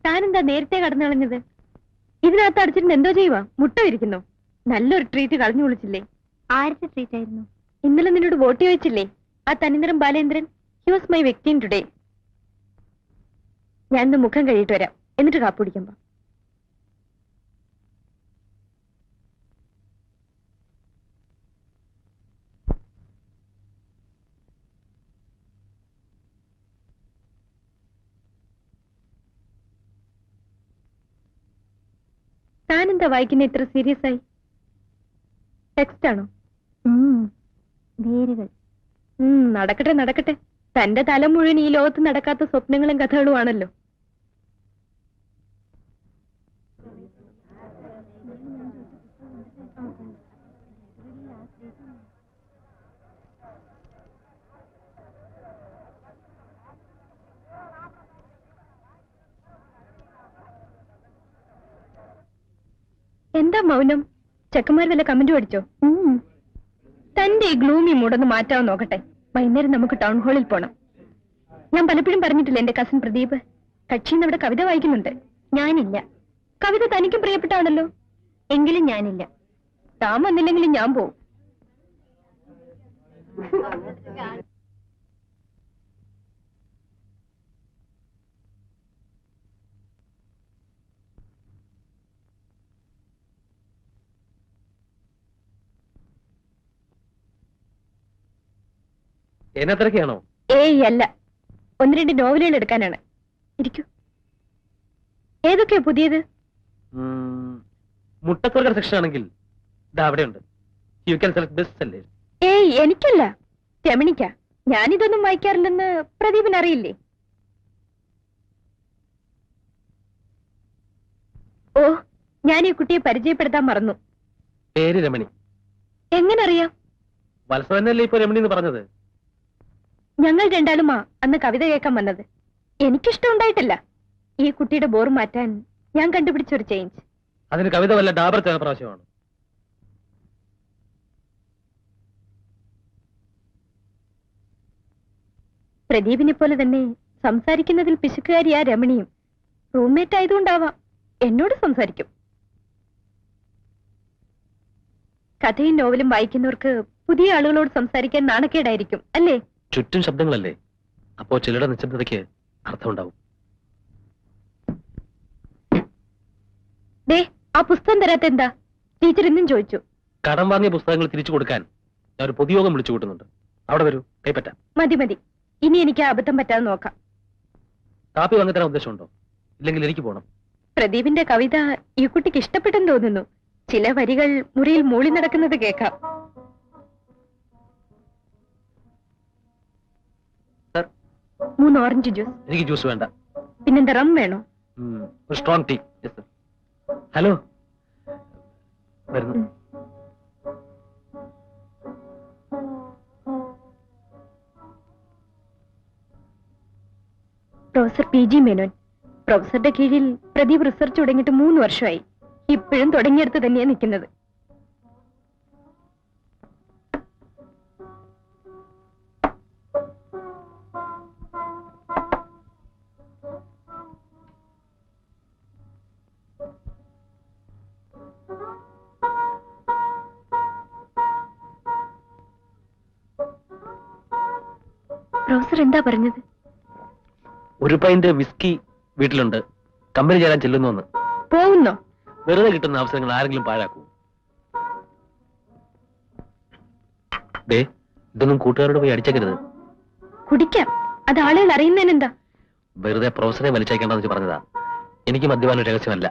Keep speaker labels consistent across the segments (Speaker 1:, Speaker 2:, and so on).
Speaker 1: താനെന്താ നേരത്തെ കടന്നു കളഞ്ഞത്? ഇതിനകത്ത് അടിച്ചിട്ട് എന്തോ ചെയ്യുവാ? മുട്ട വിരിക്കുന്നു. നല്ലൊരു ട്രീറ്റ് കളഞ്ഞു വിളിച്ചില്ലേ?
Speaker 2: ആരുടെ ട്രീറ്റ് ആയിരുന്നു?
Speaker 1: ഇന്നലെ നിന്നോട് വോട്ട് ചോദിച്ചില്ലേ ആ തനിനിറം ബാലേന്ദ്രൻ? ഹി വാസ് മൈ വ്യക്തി ടുഡേ. ഞാൻ ഇന്ന് മുഖം കഴിയിട്ട് വരാം, എന്നിട്ട് കാപ്പി കുടിക്കുമ്പോ. താനെന്താ വായിക്കുന്ന ഇത്ര സീരിയസ് ആയി? ടെക്സ്റ്റ് ആണോ?
Speaker 2: വേരുകൾ.
Speaker 1: നടക്കട്ടെ നടക്കട്ടെ. തന്റെ തല മുഴുവൻ ഈ ലോകത്ത് നടക്കാത്ത സ്വപ്നങ്ങളും കഥകളും ആണല്ലോ. എന്താ മൗനം? ചെക്കന്മാർ വല്ല കമന്റ് പഠിച്ചോ? തന്റെ ഈ ഗ്ലൂമി മൂടൊന്ന് മാറ്റാൻ നോക്കട്ടെ. വൈകുന്നേരം നമുക്ക് ടൗൺ ഹാളിൽ പോണം. ഞാൻ പലപ്പോഴും പറഞ്ഞിട്ടില്ല എന്റെ കസിൻ പ്രദീപ് കക്ഷിന്ന് അവിടെ കവിത വായിക്കുന്നുണ്ട്.
Speaker 2: ഞാനില്ല.
Speaker 1: കവിത തനിക്കും പ്രിയപ്പെട്ടാണല്ലോ.
Speaker 2: എങ്കിലും ഞാനില്ല.
Speaker 1: താൻ വന്നില്ലെങ്കിലും ഞാൻ പോവും.
Speaker 3: എന്നത്രയ്ക്കാണോ?
Speaker 1: ഏയ് അല്ല, 1-2 നോവലുകൾ എടുക്കാനാണ്. ഇരിക്കൂ. ഏതൊക്കെയാ പുതിയത്?
Speaker 3: മുട്ടത്തോർക്കർ സെക്ഷൻ ആണെങ്കിൽ അവിടെയുണ്ട്. You can select best sellers.
Speaker 1: ഏയ് എനിക്കല്ല, രമണിക്ക. ഞാനിതൊന്നും വായിക്കാറില്ലെന്ന് പ്രദീപിന് അറിയില്ലേ? ഓ, ഞാൻ ഈ കുട്ടിയെ പരിചയപ്പെടുത്താൻ മറന്നു.
Speaker 3: പേര് രമണി.
Speaker 1: എങ്ങനെ അറിയാം?
Speaker 3: വത്സ തന്നെയല്ലേ ഇപ്പൊ രമണി എന്ന് പറഞ്ഞത്?
Speaker 1: ഞങ്ങൾ രണ്ടാളുമാ അന്ന് കവിത കേൾക്കാൻ വന്നത്. എനിക്കിഷ്ടം ഉണ്ടായിട്ടില്ല. ഈ കുട്ടിയുടെ ബോർ മാറ്റാൻ ഞാൻ കണ്ടുപിടിച്ചൊരു ചേഞ്ച്.
Speaker 3: അതിന് കവിത വല്ല ഡാബർ പ്രാവശ്യമാണ്.
Speaker 1: പ്രദീപിനെ പോലെ തന്നെ സംസാരിക്കുന്നതിൽ പിശുക്കുകാരിയാ രമണിയും. റൂംമേറ്റ് ആയതുകൊണ്ടാവാം എന്നോട് സംസാരിക്കും. കഥയും നോവലും വായിക്കുന്നവർക്ക് പുതിയ ആളുകളോട് സംസാരിക്കാൻ നാണക്കേടായിരിക്കും അല്ലേ?
Speaker 3: ചുറ്റും ശബ്ദങ്ങളല്ലേ, അപ്പോ ചിലരുടെ നിശബ്ദതയ്ക്ക് അർത്ഥമുണ്ടാവും.
Speaker 1: ദേ, ആ പുസ്തകം തരാത്ത എന്താ? ടീച്ചർ ഇന്നും ചോദിച്ചു.
Speaker 3: കടം വാങ്ങിയ പുസ്തകങ്ങൾ തിരിച്ചു കൊടുക്കാൻ ഞാൻ ഒരു പൊതുയോഗം വിളിച്ചു കൂട്ടുന്നുണ്ട്. അവിടെ വരൂ, കൈപ്പറ്റാം.
Speaker 1: മതി മതി, ഇനി എനിക്ക് ആ അബദ്ധം പറ്റാതെ നോക്കാം.
Speaker 3: കാപ്പി വാങ്ങി തരാൻ ഉദ്ദേശമുണ്ടോ? ഇല്ലെങ്കിൽ എനിക്ക് പോകണം.
Speaker 1: പ്രദീപിന്റെ കവിത ഈ കുട്ടിക്ക് ഇഷ്ടപ്പെട്ടെന്ന് തോന്നുന്നു. ചില വരികൾ മുറിയിൽ മൂളി നടക്കുന്നത് കേൾക്കാം.
Speaker 3: Sir,
Speaker 1: 3 orange juice.
Speaker 3: എനിക്ക് ജ്യൂസ് വേണ്ട.
Speaker 1: പിന്നെന്താ, റം വേണോ?
Speaker 3: ഒരു സ്ട്രോങ് ടീ. ഹലോ, വരുന്നു.
Speaker 1: Professor PG Menon. പ്രൊഫസറുടെ കീഴിൽ പ്രദീപ് റിസർച്ച് തുടങ്ങിയിട്ട് 3 വർഷമായി. ഇപ്പോഴും തുടങ്ങിയെടുത്ത് തന്നെയാ നിൽക്കുന്നത്. പ്രൊഫസർ എന്താ പറഞ്ഞത്?
Speaker 3: ഒരു പൈന്റ് വിസ്കി വീട്ടിലുണ്ട്, കമ്പനി ചേരാൻ ചെല്ലുന്നു.
Speaker 1: പോകുന്നോ?
Speaker 3: വെറുതെ കിട്ടുന്ന അവസരങ്ങൾ ആരെങ്കിലും പാഴാക്കൂ? ദേ, ഇതൊന്നും കൂട്ടുകാരോട് പോയി അടിച്ചേക്കരുത്.
Speaker 1: കുടിക്കാം, അത് ആളുകൾ അറിയുന്നതിനെന്താ?
Speaker 3: വെറുതെ പ്രൊഫസറെ വലിച്ചേക്കേണ്ടെന്ന് വെച്ച് പറഞ്ഞതാ. എനിക്ക് മദ്യപാനം രഹസ്യമല്ല.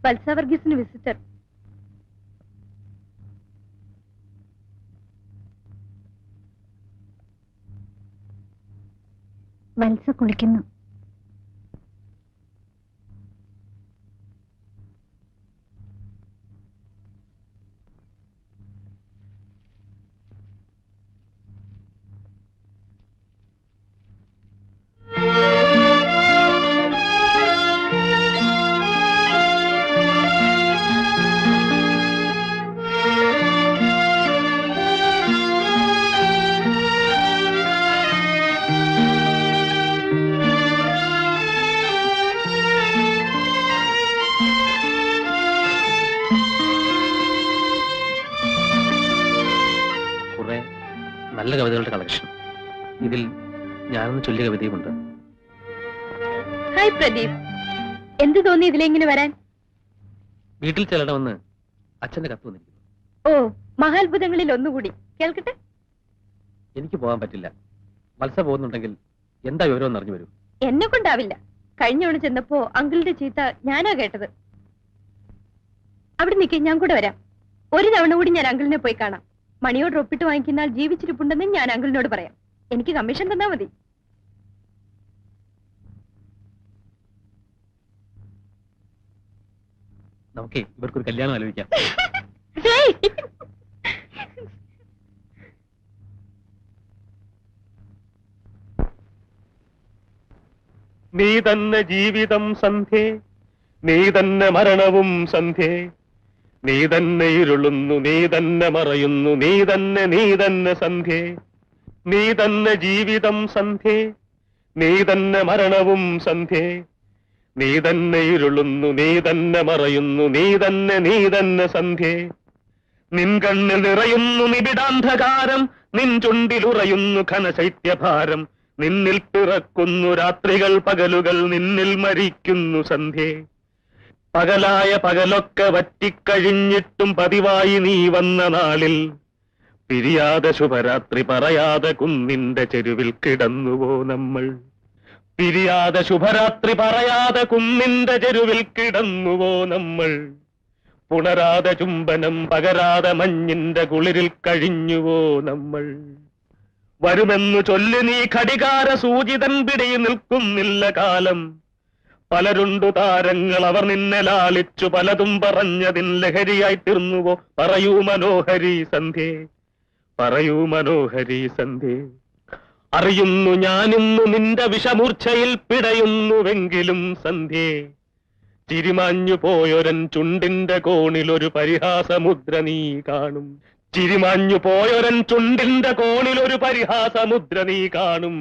Speaker 1: വത്സ വർഗീസിന് വിസിറ്റർ.
Speaker 2: വത്സ കുളിക്കുന്നു.
Speaker 3: കുറെ നല്ല കവിതകളുടെ കളക്ഷൻ. ഇതിൽ ഞാനൊന്ന് ചൊല്ലിയ കവിതയുമുണ്ട്.
Speaker 1: ഹായ് പ്രദീപ്, എന്ത് തോന്നി ഇതിലെങ്ങനെ വരാൻ?
Speaker 3: വീട്ടിൽ ചെല്ലണമെന്ന് അച്ഛന്റെ കത്ത് വന്നിരിക്കുന്നു.
Speaker 1: ഓ, മഹാത്ഭുതങ്ങളിൽ ഒന്നുകൂടി കേൾക്കട്ടെ.
Speaker 3: എനിക്ക് പോകാൻ പറ്റില്ല. വത്സ പോകുന്നുണ്ടെങ്കിൽ എന്താ വിവരം അറിഞ്ഞു വരൂ.
Speaker 1: എന്നെ കൊണ്ടാവില്ല. കഴിഞ്ഞ തവണ ചെന്നപ്പോ അങ്കിളിന്റെ ചീത്ത ഞാനാ കേട്ടത്. അവിടെ നിൽക്കേ, ഞാൻ കൂടെ വരാം. ഒരു തവണ കൂടി ഞാൻ അങ്കിളിനെ പോയി കാണാം. മണിയോട് ഒപ്പിട്ട് വാങ്ങിക്കുന്ന ആൾ ജീവിച്ചിരിപ്പുണ്ടെന്ന് ഞാൻ അങ്കിളിനോട് പറയാം. എനിക്ക് കമ്മീഷൻ തന്നാ മതി.
Speaker 3: നമുക്കേ ഇവർക്കൊരു കല്യാണം ആലോചിക്കാം.
Speaker 1: ഹേയ്!
Speaker 4: നീ തന്നെ ജീവിതം സന്ധ്യേ, നീ തന്നെ മരണവും സന്ധ്യേ, നീ തന്നെ ഇരുളുന്നു, നീ തന്നെ മറയുന്നു, നീ തന്നെ സന്ധ്യേ, നീ തന്നെ ജീവിതം സന്ധ്യേ, നീ തന്നെ മരണവും സന്ധ്യേ, നീ തന്നെ ഇരുളുന്നു, നീ തന്നെ മറയുന്നു, നീ തന്നെ സന്ധ്യേ, നിൻ കണ്ണിൽ നിറയുന്നു നിബിഡാന്ധകാരം, നിൻ ചുണ്ടിലുറയുന്നു ഘനശൈത്യഭാരം, നിന്നിൽ പിറക്കുന്നു രാത്രികൾ പകലുകൾ, നിന്നിൽ മരിക്കുന്നു സന്ധ്യേ. പകലായ പകലൊക്കെ വറ്റിക്കഴിഞ്ഞിട്ടും പതിവായി നീ വന്ന നാളിൽ പിരിയാതെ ശുഭരാത്രി പറയാതെ കുന്നിന്റെ ചെരുവിൽ കിടന്നുവോ നമ്മൾ. പിരിയാതെ ശുഭരാത്രി പറയാതെ കുന്നിന്റെ ചെരുവിൽ കിടന്നുവോ നമ്മൾ. പുണരാതെ ചുംബനം പകരാതെ മഞ്ഞിന്റെ കുളിരിൽ കഴിഞ്ഞുവോ നമ്മൾ. വരുമെന്നു ചൊല്ലി നീ ഘടികാര സൂചിതൻ പിടിയിൽ നിൽക്കുന്നില്ല കാലം. പലരുണ്ടു താരങ്ങൾ, അവർ നിന്നെ ലാളിച്ചു പലതും പറഞ്ഞതിൻ ലഹരിയായി തീർന്നുവോ. പറയൂ മനോഹരി സന്ധ്യേ, പറയൂ മനോഹരി സന്ധ്യേ. അറിയുന്നു ഞാനിന്നു നിന്റെ വിഷമൂർച്ഛയിൽ പിടയുന്നുവെങ്കിലും സന്ധ്യേ, ചിരിമാഞ്ഞു പോയൊരൻ ചുണ്ടിന്റെ കോണിലൊരു പരിഹാസമുദ്ര നീ കാണും. ചിരിമാഞ്ഞു പോയൊരൻ ചുണ്ടിന്റെ കോണിലൊരു പരിഹാസമുദ്ര നീ കാണും.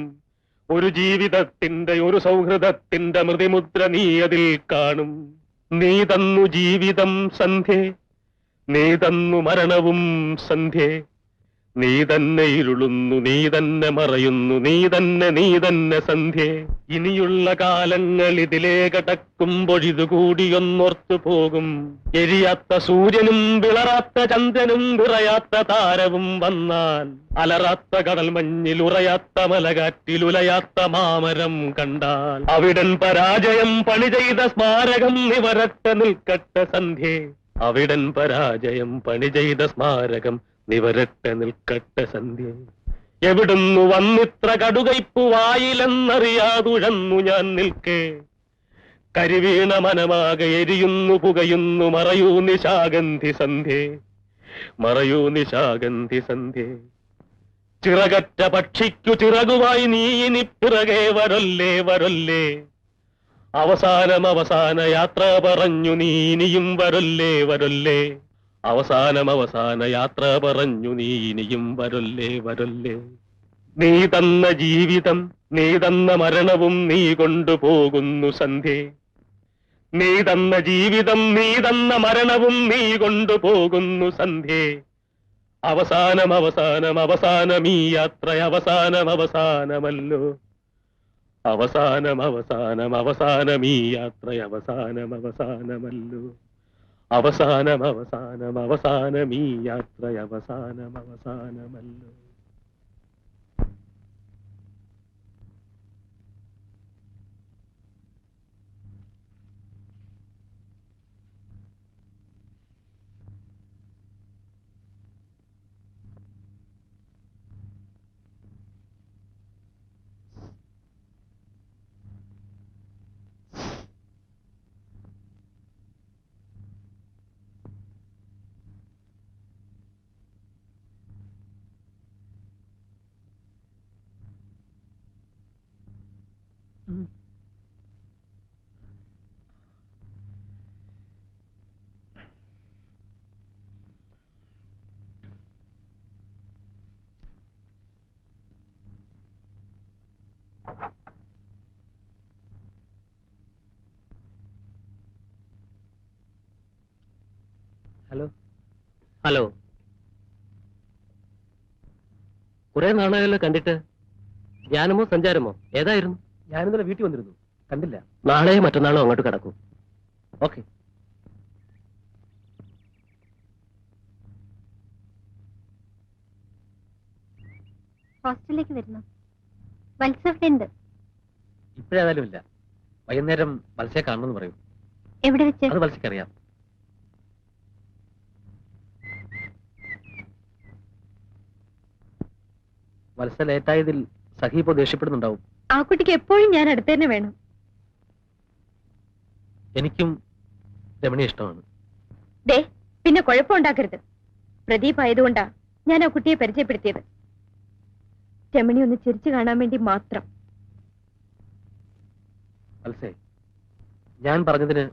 Speaker 4: ഒരു ജീവിതത്തിന്റെ ഒരു സൗഹൃദത്തിന്റെ മൃതിമുദ്ര നീ അതിൽ കാണും. നീ തന്നു ജീവിതം സന്ധ്യേ, നീ തന്നു മരണവും സന്ധ്യേ, നീ തന്നെ ഇരുളുന്നു, നീ തന്നെ മറയുന്നു, നീ തന്നെ സന്ധ്യേ. ഇനിയുള്ള കാലങ്ങൾ ഇതിലേ കടക്കുമ്പൊഴിതുകൂടിയൊന്നോർത്തു പോകും. എരിയാത്ത സൂര്യനും വിളറാത്ത ചന്ദ്രനും വിറയാത്ത താരവും വന്നാൽ, അലറാത്ത കടൽ മഞ്ഞിൽ ഉറയാത്ത മലകാറ്റിൽ ഉലയാത്ത മാമരം കണ്ടാൽ, അവിടൻ പരാജയം പണി ചെയ്ത സ്മാരകം നിവരട്ടെ നിൽക്കട്ടെ സന്ധ്യേ. അവിടൻ പരാജയം പണി ചെയ്ത സ്മാരകം നിവരട്ടെ നിൽക്കട്ടെ സന്ധ്യേ. എവിടുന്നു വന്നിത്ര കടുകയ്പു വായിലെന്നറിയാതുഴന്നു ഞാൻ നിൽക്കേ. കരിവീണ മനമാകെ എരിയുന്നു പുകയുന്നു, മറയൂ നിശാഗന്ധി സന്ധ്യേ, മറയൂ നിശാഗന്ധി സന്ധ്യേ. ചിറകറ്റ പക്ഷിക്കു ചിറകുമായി നീ ഇനി പിറകെ വരല്ലേ വരല്ലേ. അവസാന യാത്ര പറഞ്ഞു നീ ഇനിയും വരല്ലേ വരല്ലേ. അവസാന യാത്ര പറഞ്ഞു നീ ഇനിയും വരല്ലേ വരല്ലേ. നീ തന്ന ജീവിതം, നീ തന്ന മരണവും നീ കൊണ്ടുപോകുന്നു സന്ധ്യേ. നീ തന്ന ജീവിതം, നീ തന്ന മരണവും നീ കൊണ്ടുപോകുന്നു സന്ധ്യേ. അവസാനം ഈ യാത്ര അവസാനമല്ലോ. അവസാനം ഈ യാത്ര അവസാനമല്ലോ. അവസാനം ഈ യാത്ര അവസാനമല്ലോ.
Speaker 3: ഹലോ ഹലോ, കുറെ നാളായല്ലോ കണ്ടിട്ട്. ധ്യാനമോ സഞ്ചാരമോ ഏതായിരുന്നു? ഞാനിന്നലെ വീട്ടിൽ വന്നിരുന്നു, കണ്ടില്ല. നാളെ മറ്റന്നാളോ അങ്ങോട്ട് കടക്കൂ. ഓക്കെ.
Speaker 2: ഹോസ്റ്റലിലേക്ക് വരുന്നു. വത്സവ്യുണ്ട്.
Speaker 3: ഇപ്പോഴേതായാലും ഇല്ല. വൈകുന്നേരം വത്സയെ കാണണമെന്ന് പറയൂ.
Speaker 2: എവിടെ വെച്ച്?
Speaker 3: അത് വത്സയ്ക്കറിയാം. വത്സ ലേറ്റായതിൽ സഖി ഇപ്പോ ദേഷ്യപ്പെടുന്നുണ്ടാവും.
Speaker 1: ആ കുട്ടിക്ക് എപ്പോഴും ഞാൻ അടുത്ത് തന്നെ വേണം.
Speaker 3: എനിക്കും രമണിയെ ഇഷ്ടമാണ്.
Speaker 1: ദേ, പിന്നെ കുഴപ്പമുണ്ടാക്കരുത്. പ്രദീപ് ആയതുകൊണ്ടാ ഞാൻ ആ കുട്ടിയെ പരിചയപ്പെടുത്തിയത്. രമണി ഒന്ന് ചിരിച്ചു കാണാൻ വേണ്ടി മാത്രം.
Speaker 3: വത്സേ, ഞാൻ പറഞ്ഞതിന്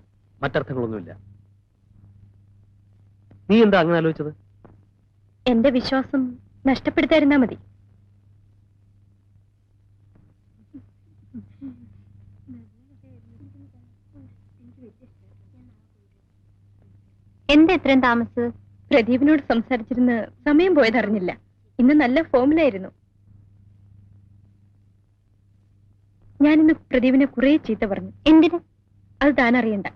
Speaker 3: മറ്റർത്ഥങ്ങളൊന്നുമില്ല. നീ എന്താ അങ്ങനെ ആലോചിച്ചത്?
Speaker 1: എന്റെ വിശ്വാസം നഷ്ടപ്പെടുത്താതിരുന്നാ മതി.
Speaker 2: എന്താ എത്രയും താമസിച്ചത്?
Speaker 1: പ്രദീപിനോട് സംസാരിച്ചിരുന്ന് സമയം പോയതറിഞ്ഞില്ല. ഇന്ന് നല്ല ഫോമിലായിരുന്നു. ഞാനിന്ന് പ്രദീപിനെ കുറെ ചീത്ത പറഞ്ഞു.
Speaker 2: എന്തിന്?
Speaker 1: അത് താൻ അറിയണ്ട.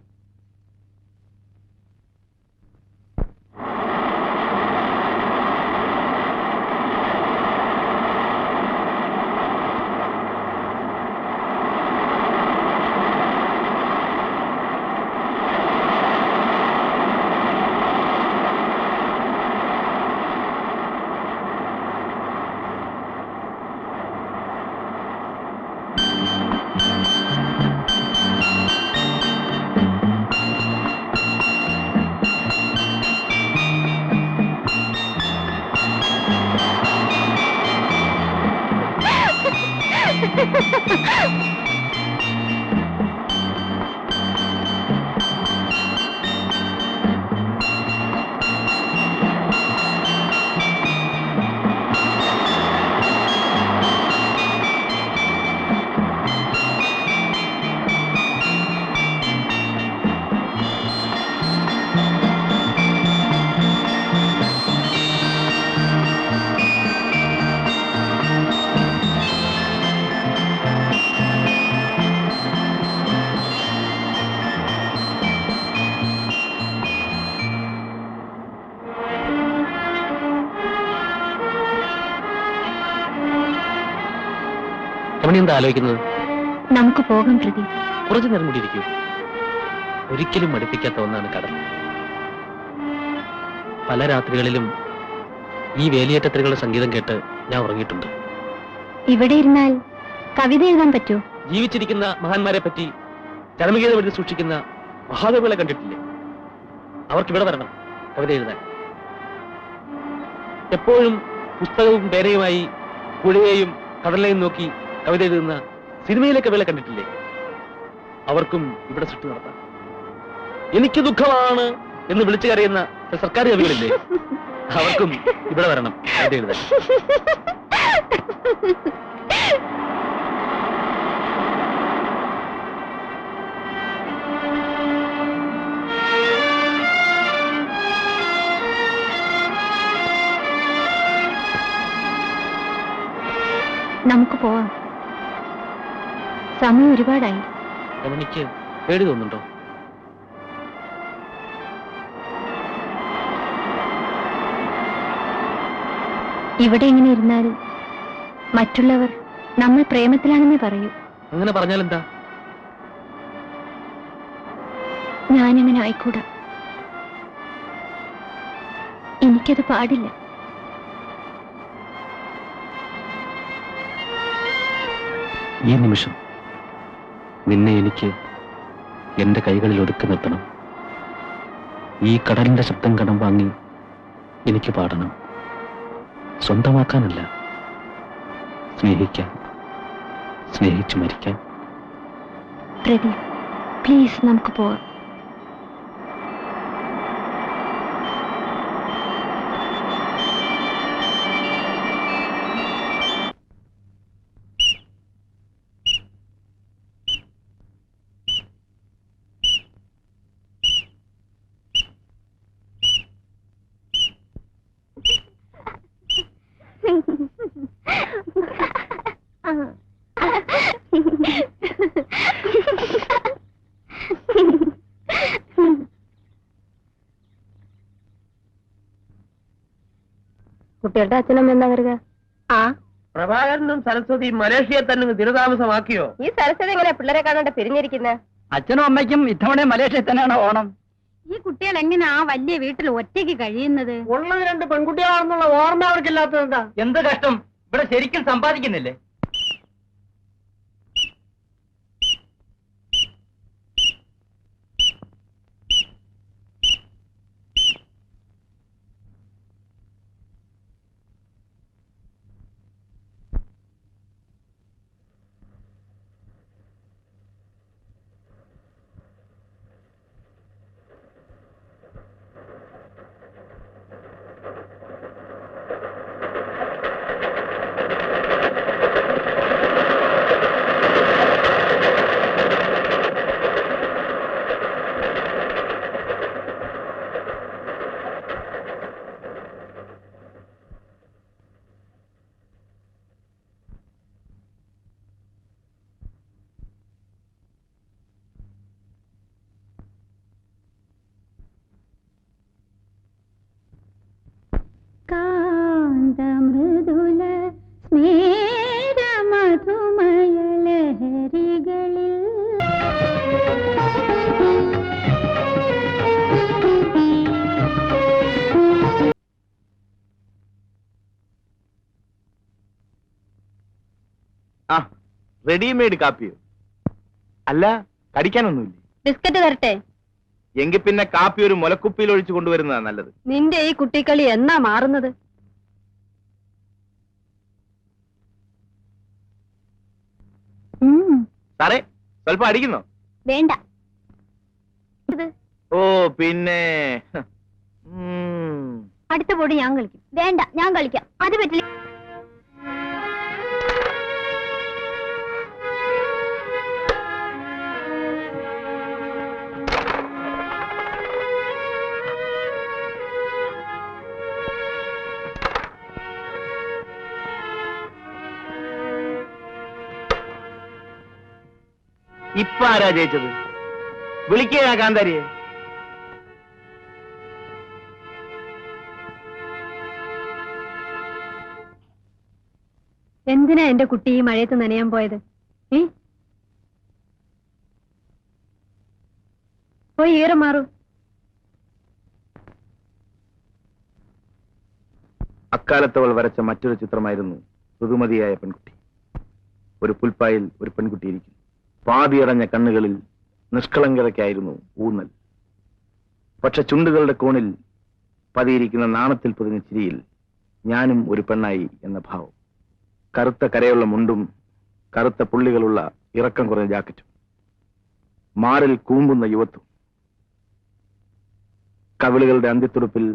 Speaker 3: രമണി എന്താ ആലോചിക്കുന്നത്?
Speaker 2: നമുക്ക് പോകാം പ്രദീപ്.
Speaker 3: കുറച്ചു നേരം കൂടി ഇരിക്കൂ. ഒരിക്കലും മടുപ്പിക്കാത്ത ഒന്നാണ് കടൽ. പല രാത്രികളിലും ഈ വേലിയേറ്റത്തിലുള്ള സംഗീതം കേട്ട് ഞാൻ ഉറങ്ങിയിട്ടുണ്ട്.
Speaker 2: ഇവിടെ ഇരുന്നാൽ കവിത എഴുതാൻ പറ്റുമോ?
Speaker 3: ജീവിച്ചിരിക്കുന്ന മഹാന്മാരെ പറ്റി ചരമഗീതം എഴുതി സൂക്ഷിക്കുന്ന മഹാകവികളെ കണ്ടിട്ടില്ലേ? അവർക്ക് ഇവിടെ വരണം കവിത എഴുതാൻ. എപ്പോഴും പുസ്തകവും പേനയുമായി പുഴയെയും കടലിനെയും നോക്കി കവിത എഴുതുന്ന സിനിമയിലെ കവികളെ കണ്ടിട്ടില്ലേ? അവർക്കും ഇവിടെ സൃഷ്ടി നടത്താം. എനിക്ക് ദുഃഖമാണ് എന്ന് വിളിച്ചു കരയുന്ന സർക്കാർ കവികളില്ലേ? അവർക്കും ഇവിടെ വരണം കവിത എഴുതാൻ.
Speaker 2: നമുക്ക് പോവാം. സമയം ഒരുപാടായി.
Speaker 3: രമണിക്ക് പേടി തോന്നുന്നുണ്ടോ?
Speaker 2: ഇവിടെ ഇങ്ങനെ ഇരുന്നാൽ മറ്റുള്ളവർ നമ്മൾ പ്രേമത്തിലാണെന്നേ പറയൂ.
Speaker 3: അങ്ങനെ പറഞ്ഞാലെന്താ?
Speaker 2: ഞാനങ്ങനെ ആയിക്കൂടാ. എനിക്കത് പാടില്ല.
Speaker 3: ഈ നിമിഷം നിന്നെ എനിക്ക് എന്റെ കൈകളിൽ ഒതുക്കി നിർത്തണം. ഈ കടലിന്റെ ശബ്ദം കടം വാങ്ങി എനിക്ക് പാടണം. സ്വന്തമാക്കാനല്ല, സ്നേഹിക്കാൻ, സ്നേഹിച്ചു മരിക്കാൻ.
Speaker 2: പ്രദീപ്, പ്ലീസ് നമുക്ക് പോവാം. കുട്ടികളുടെ അച്ഛനമ്മ എന്താ കരുക?
Speaker 5: പ്രഭാകരനും സരസ്വതി മലേഷ്യയെ തന്നെ സ്ഥിരതാമസമാക്കിയോ?
Speaker 1: ഈ സരസ്വതി എങ്ങനെ പിള്ളേരെ കാണാണ്ട് പിരിഞ്ഞിരിക്കുന്നത്?
Speaker 5: അച്ഛനും അമ്മയ്ക്കും ഇത്തവണ മലേഷ്യയിൽ തന്നെയാണ് ഓണം.
Speaker 2: ഈ കുട്ടികൾ എങ്ങനെ ആ വലിയ വീട്ടിൽ ഒറ്റയ്ക്ക് കഴിയുന്നത്?
Speaker 5: ഉള്ളത് 2 പെൺകുട്ടികളാണെന്നുള്ള ഓർമ്മ അവർക്കില്ലാത്തതെന്താ? എന്ത് കഷ്ടം, ഇവിടെ ശരിക്കും സമ്പാദിക്കുന്നില്ലേ?
Speaker 2: കാന്തമൃദുല സ്മേര മധുമയ ലഹരികളിൽ
Speaker 6: റെഡിമെയ്ഡ് കാപ്പിയോ? അല്ല, കടിക്കാനൊന്നുമില്ലേ?
Speaker 1: ബിസ്ക്കറ്റ് തരട്ടെ?
Speaker 6: എങ്കിൽ പിന്നെ കാപ്പി ഒരു മുലക്കുപ്പിയിൽ ഒഴിച്ചു കൊണ്ടുവരുന്നതാ നല്ലത്.
Speaker 1: നിന്റെ ഈ കുട്ടിക്കളി എന്നാ മാറുന്നത്?
Speaker 6: സാറേ, സ്വല്പം അടിക്കുന്നോ?
Speaker 2: വേണ്ട.
Speaker 6: ഓ പിന്നെ
Speaker 2: അടുത്ത ബോർഡ് ഞാൻ കളിക്കും. വേണ്ട, ഞാൻ കളിക്കാം. അത് പറ്റില്ല.
Speaker 6: ഇപ്പൊ ആരാ ജയിച്ചത്? വിളിക്കുക കാന്താരിയെ.
Speaker 1: എന്തിനാ എന്റെ കുട്ടി ഈ മഴയത്ത് നനയാൻ പോയത്? പോയി ഈറ മാറൂ.
Speaker 6: അക്കാലത്തവൾ വരച്ച മറ്റൊരു ചിത്രമായിരുന്നു ഋതുമതിയായ പെൺകുട്ടി. ഒരു പുൽപ്പായിൽ ഒരു പെൺകുട്ടി ഇരിക്കുന്നു. പാതിയടഞ്ഞ കണ്ണുകളിൽ നിഷ്കളങ്കതയ്ക്കായിരുന്നു ഊന്നൽ. പക്ഷെ ചുണ്ടുകളുടെ കോണിൽ പതിയിരിക്കുന്ന നാണത്തിൽ പൊതിഞ്ഞ ചിരിയിൽ ഞാനും ഒരു പെണ്ണായി എന്ന ഭാവം. കറുത്ത കരയുള്ള മുണ്ടും കറുത്ത പുള്ളികളുള്ള ഇറക്കം കുറഞ്ഞ ജാക്കറ്റും, മാറിൽ കൂമ്പുന്ന യുവത്വം, കവിളുകളുടെ അന്ത്യത്തുടുപ്പിൽ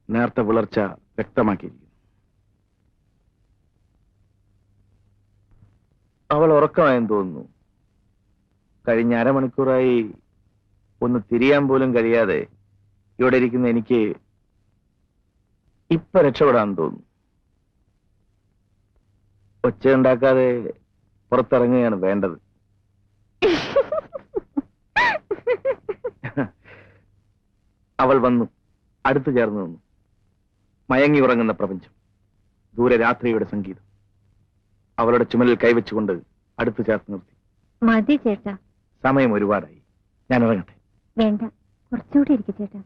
Speaker 6: നേർത്ത വിളർച്ച വ്യക്തമാക്കിയിരിക്കുന്നു. അവൾ ഉറക്കമായെന്ന് തോന്നുന്നു. കഴിഞ്ഞ അരമണിക്കൂറായി ഒന്ന് തിരിയാൻ പോലും കഴിയാതെ ഇവിടെ ഇരിക്കുന്ന എനിക്ക് ഇപ്പൊ രക്ഷപ്പെടാൻ തോന്നുന്നു. ഒച്ചയുണ്ടാക്കാതെ പുറത്തിറങ്ങുകയാണ് വേണ്ടത്. അവൾ വന്നു, അടുത്തു ചേർന്ന് നിന്നു. മയങ്ങി ഉറങ്ങുന്ന പ്രപഞ്ചം, ദൂരെ രാത്രിയുടെ സംഗീതം. അവളുടെ ചുമലിൽ കൈവച്ചുകൊണ്ട് അടുത്തു ചേർത്ത് നിർത്തി.
Speaker 2: മതി ചേട്ടാ,
Speaker 6: സമയം ഒരുപാടായി, ഞാൻ ഇറങ്ങട്ടെ.
Speaker 2: വേണ്ട, കുറച്ചുകൂടി ഇരിക്കും ചേട്ടാ.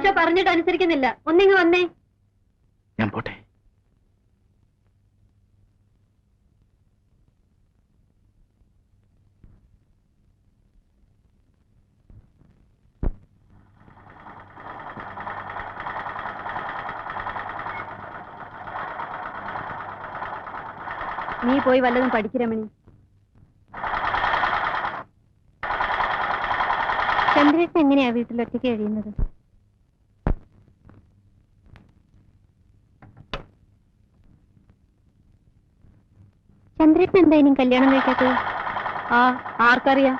Speaker 2: ആശ പറഞ്ഞിട്ട് അനുസരിക്കുന്നില്ല. ഒന്നിങ്ങ് വന്നേ.
Speaker 6: ഞാൻ പോട്ടെ.
Speaker 2: നീ പോയി വല്ലതും പഠിക്കരമണി. ചന്ദ്രേട്ടൻ എങ്ങനെയാ വീട്ടിലൊറ്റയ്ക്ക് കഴിയുന്നത്? ചന്ദ്രേട്ടൻ എന്താ ഇനിയും കല്യാണം കഴിക്കാത്തത്? ആർക്കറിയാം.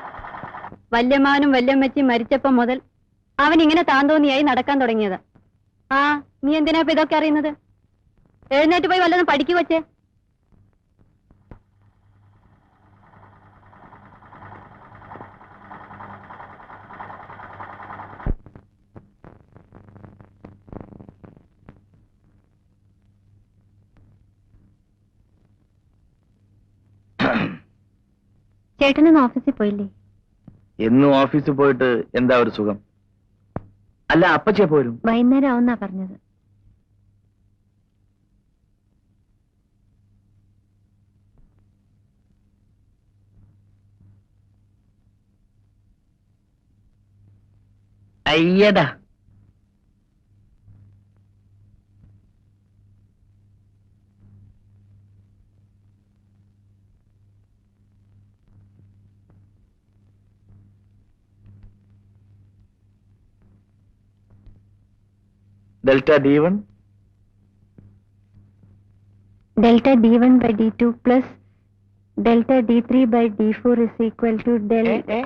Speaker 2: വല്യമ്മാനും വല്യമ്മച്ചും മരിച്ചപ്പം മുതൽ അവൻ ഇങ്ങനെ താന്തോന്നിയായി നടക്കാൻ തുടങ്ങിയത്. നീ എന്തിനാ ഇപ്പൊ ഇതൊക്കെ അറിയുന്നത്? എഴുന്നേറ്റ് പോയി വല്ലതും പഠിക്കു വച്ചേ. ചേട്ടനൊന്ന് ഓഫീസിൽ പോയില്ലേ?
Speaker 6: എന്നും ഓഫീസിൽ പോയിട്ട് എന്താ ഒരു സുഖം? അല്ല, അപ്പച്ചേ പോരും.
Speaker 2: വൈകുന്നേരം ആവുന്നാ പറഞ്ഞത്.
Speaker 6: അയ്യടാ, delta d1
Speaker 2: by d2 plus delta d3 by d4 is equal to delta.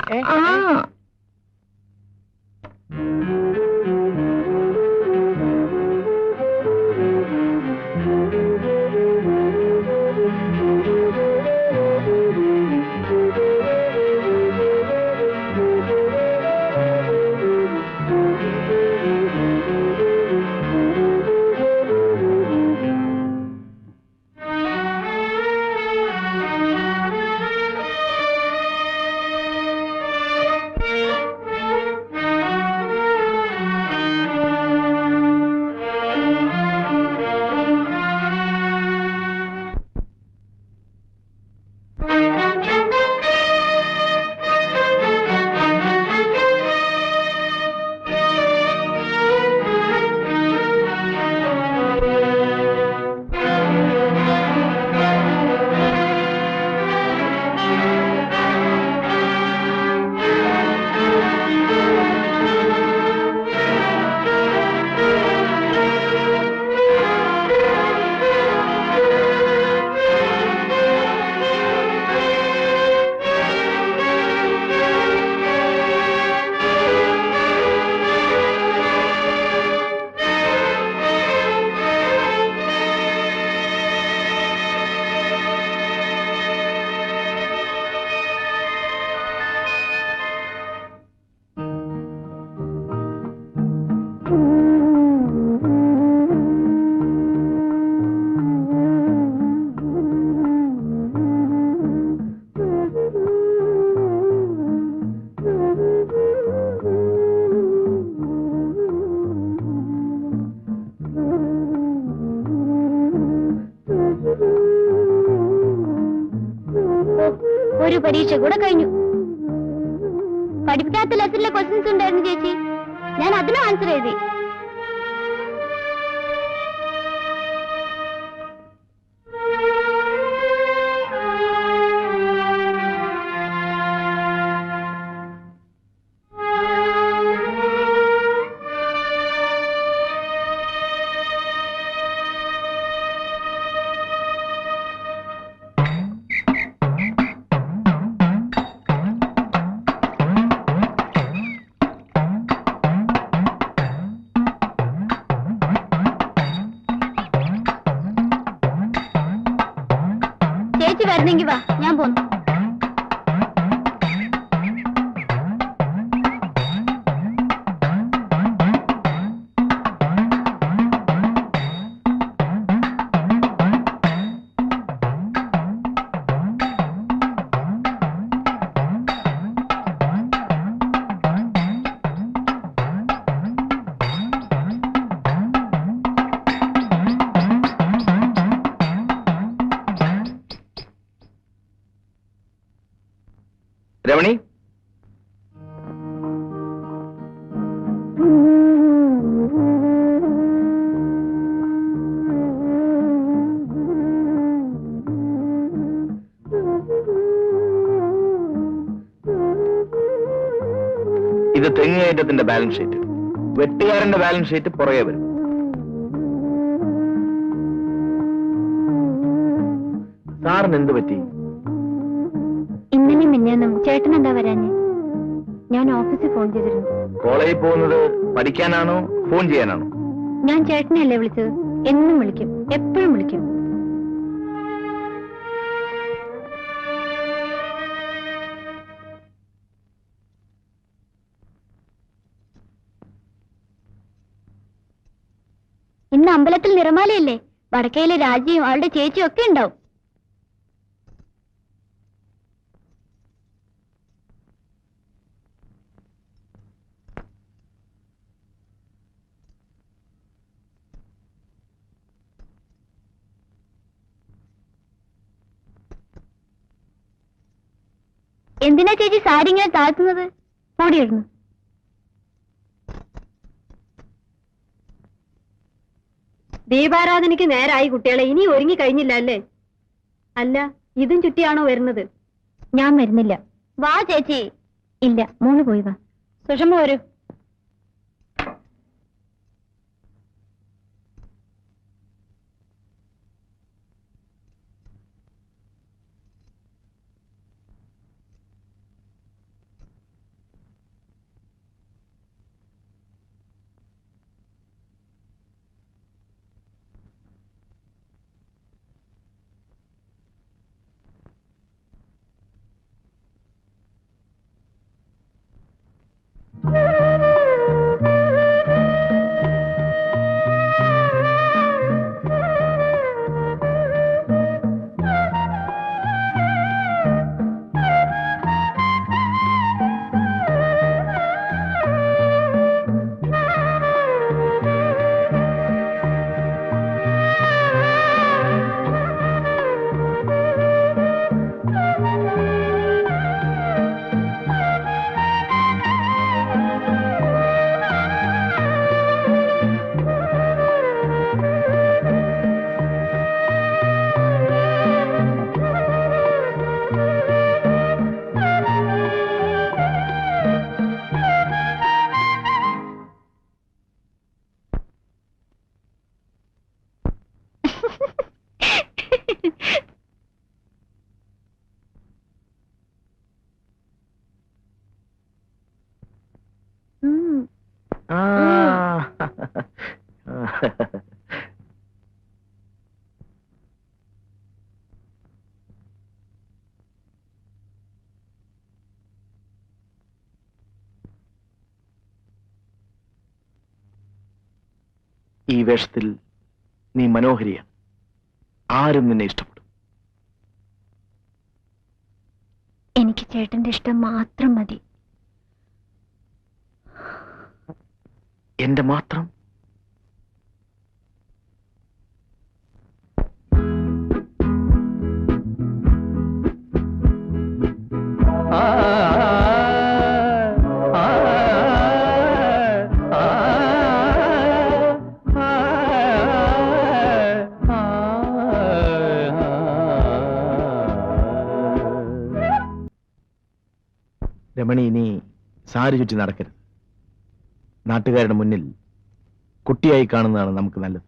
Speaker 2: ഒരു പരീക്ഷ കൂടെ കഴിഞ്ഞു. പഠിപ്പിക്കാത്ത ലെസണിലെ ക്വസ്റ്റ്യൻസ് ഉണ്ടായിരുന്നു ചേച്ചി. ഞാൻ അതിന് ആൻസർ എഴുതി. ചേച്ചി വരുന്നെങ്കി വാ, ഞാൻ പോന്നു.
Speaker 6: രമണി, ഇത് തെങ്ങുകയറ്റത്തിന്റെ ബാലൻസ് ഷീറ്റ്. വെട്ടുകാരന്റെ ബാലൻസ് ഷീറ്റ് പുറകെ വരും. സാറിന് എന്ത് പറ്റി?
Speaker 2: ഇന്നലെ മിന്നാന്നും ചേട്ടൻ എന്താ വരാഞ്ഞ്? ഞാൻ ഓഫീസിൽ ഫോൺ ചെയ്തിരുന്നു.
Speaker 6: കോളേജിൽ പോകുന്നത് പഠിക്കാനാണോ ഫോൺ ചെയ്യാനാണോ?
Speaker 2: ഞാൻ ചേട്ടനെയല്ലേ വിളിച്ചത്? എന്നും വിളിക്കും, എപ്പോഴും വിളിക്കും. ഇന്ന് അമ്പലത്തിൽ നിറമാലയല്ലേ? വടക്കയിലെ രാജിയും അവളുടെ ചേച്ചിയും ഒക്കെ ഉണ്ടാവും. എന്തിനാ ചേച്ചി സാരി ഇങ്ങനെ താഴ്ത്തുന്നത്? ഓടിയിരുന്നു. ദീപാരാധനയ്ക്ക് നേരായി കുട്ടികളെ. ഇനി ഒരുങ്ങി കഴിഞ്ഞില്ല അല്ലേ? അല്ല, ഇതും ചുറ്റിയാണോ വരുന്നത്? ഞാൻ വരുന്നില്ല. വാ ചേച്ചി. ഇല്ല, മോള് പോയി വാ. സുഷമ വരൂ.
Speaker 6: ഈ വേഷത്തിൽ നീ മനോഹരിയാണ്. ആരും നിന്നെ ഇഷ്ടപ്പെടും.
Speaker 2: എനിക്ക് ചേട്ടന്റെ ഇഷ്ടം മാത്രം മതി.
Speaker 6: എന്റെ മാത്രം? രമണി, ഇനി സാരി ചുറ്റി നടക്കരുത്. നാട്ടുകാരുടെ മുന്നിൽ കുട്ടിയായി കാണുന്നതാണ് നമുക്ക് നല്ലത്.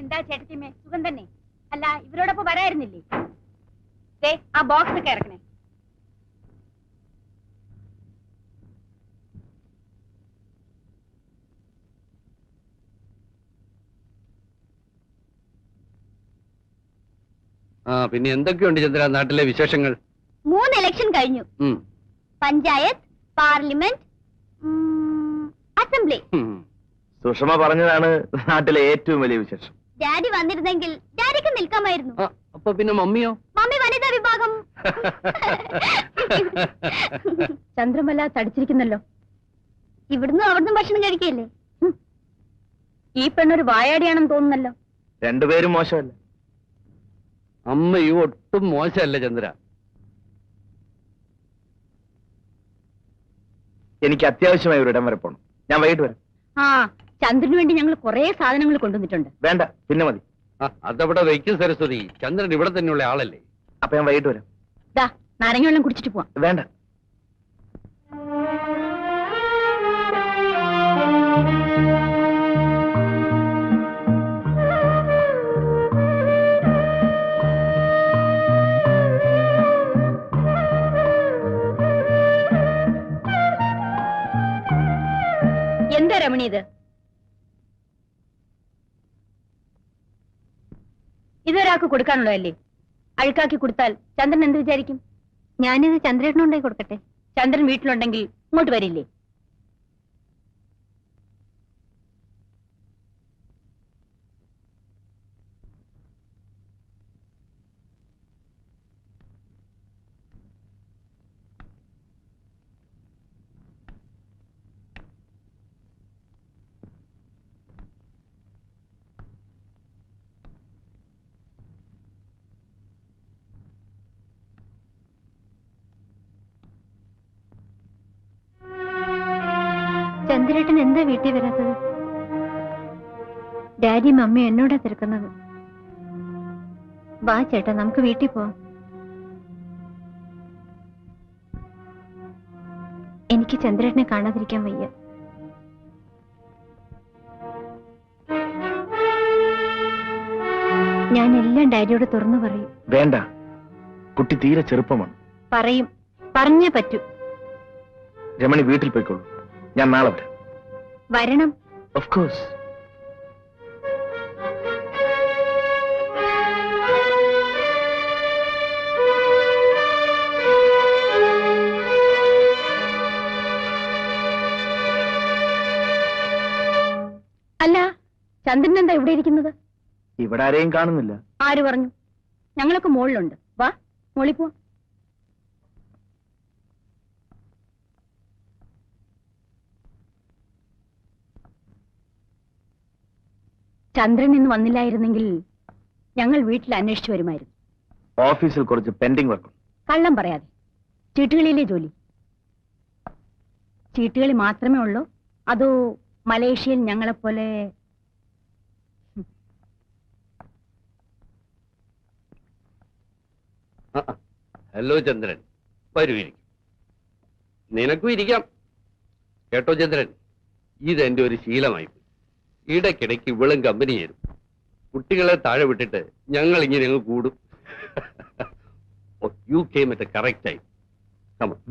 Speaker 2: എന്താ ചേട്ടത്തിമേ, സുഖം തന്നെ? അല്ല, ഇവരോടൊപ്പം വരായിരുന്നില്ലേ? ആ ബോക്സ് ഒക്കെ ഇറക്കണേ.
Speaker 3: പിന്നെ എന്തൊക്കെയുണ്ട് ചന്ദ്ര നാട്ടിലെ വിശേഷങ്ങൾ?
Speaker 2: 3 ഇലക്ഷൻ കഴിഞ്ഞു. Panchayat, parliament, assembly.
Speaker 6: സുഷമ പറഞ്ഞതാണ് നാട്ടിലെ ഏറ്റവും വലിയ വിശേഷം.
Speaker 2: ഡാഡി വന്നിരുന്നെങ്കിൽ ഡാഡിക്ക് നിൽക്കാമായിരുന്നു.
Speaker 3: അപ്പൊ പിന്നെ മമ്മിയോ?
Speaker 2: മമ്മി വനിതാ വിഭാഗം.
Speaker 1: ചന്ദ്രമല തടിച്ചിരിക്കുന്നല്ലോ.
Speaker 2: ഇവിടുന്ന് അവിടുന്ന് ഭക്ഷണം കഴിക്കല്ലേ?
Speaker 1: ഈ പെണ്ണൊരു വായാടിയാണെന്ന് തോന്നുന്നല്ലോ.
Speaker 6: രണ്ടുപേരും മോശമല്ല.
Speaker 3: അമ്മയും ഒട്ടും മോശമല്ല ചന്ദ്ര.
Speaker 6: എനിക്ക് അത്യാവശ്യമായി ഒരിടം വരെ പോണം. ഞാൻ വൈകിട്ട് വരാം.
Speaker 1: ആ, ചന്ദ്രന് വേണ്ടി ഞങ്ങൾ കുറെ സാധനങ്ങൾ കൊണ്ടുവന്നിട്ടുണ്ട്.
Speaker 6: വേണ്ട, പിന്നെ മതി.
Speaker 3: അതവിടെ വയ്ക്കും സരസ്വതി. ചന്ദ്രൻ ഇവിടെ തന്നെയുള്ള ആളല്ലേ.
Speaker 6: അപ്പൊ ഞാൻ വൈകിട്ട് വരാം.
Speaker 1: ദാ നാരങ്ങ വെള്ളം കുടിച്ചിട്ട് പോവാം.
Speaker 6: വേണ്ട.
Speaker 1: എന്താ രമണി ഇത്? ഇതൊരാൾക്ക് കൊടുക്കാനുള്ളതല്ലേ? അഴുക്കാക്കി കൊടുത്താൽ ചന്ദ്രൻ എന്ത് വിചാരിക്കും?
Speaker 2: ഞാനിത് ചന്ദ്രേട്ടനുണ്ടായി കൊടുക്കട്ടെ.
Speaker 1: ചന്ദ്രൻ വീട്ടിലുണ്ടെങ്കിൽ ഇങ്ങോട്ട് വരില്ലേ?
Speaker 2: ചന്ദ്രേട്ടൻ എന്താ വീട്ടിൽ വരാത്തത്? ഡാഡി മമ്മി എന്നോടാ തിരക്കുന്നത്. വാ ചേട്ടാ, നമുക്ക് വീട്ടിൽ പോവാം. എനിക്ക് ചന്ദ്രേട്ടനെ കാണാതിരിക്കാൻ വയ്യ. ഞാൻ എല്ലാം ഡാഡിയോട് തുറന്നു പറയും.
Speaker 6: വേണ്ട, കുട്ടി തീരെ ചെറുപ്പമാണ്.
Speaker 2: പറയും, പറഞ്ഞേ പറ്റൂ.
Speaker 6: രമണി വീട്ടിൽ പോയിക്കോളൂ. ഞാൻ നാളെ വരാം.
Speaker 2: വരണം.
Speaker 6: Of course.
Speaker 1: അല്ല, ചന്ദ്രൻ എന്താ ഇവിടെ ഇരിക്കുന്നത്?
Speaker 6: ഇവിടെ ആരെയും കാണുന്നില്ല.
Speaker 1: ആര് പറഞ്ഞു? ഞങ്ങളൊക്കെ മുകളിലുണ്ട്. വാ, മുകളിൽ പോ. ചന്ദ്രൻ ഇന്ന് വന്നില്ലായിരുന്നെങ്കിൽ ഞങ്ങൾ വീട്ടിൽ അന്വേഷിച്ചു വരുമായിരുന്നു.
Speaker 6: ഓഫീസിൽ കുറച്ച് പെൻഡിങ് വർക്ക്.
Speaker 1: കള്ളം പറയാതെ. ചീട്ടുകളിയിലെ ജോലി. ചീട്ടുകളി മാത്രമേ ഉള്ളൂ? അതോ മലേഷ്യയിൽ ഞങ്ങളെപ്പോലെ?
Speaker 3: ഹലോ ചന്ദ്രൻ, വരൂ, ഇരിക്കും. നിനക്കും ഇരിക്കാം. കേട്ടോ ചന്ദ്രൻ, ഇതെന്റെ ഒരു ശീലമായി. ഇടയ്ക്കിടയ്ക്ക് ഇവളും കമ്പനി ചേരും. കുട്ടികളെ താഴെ വിട്ടിട്ട് ഞങ്ങൾ ഇങ്ങനെ അങ്ങ് കൂടും. You came at correct time.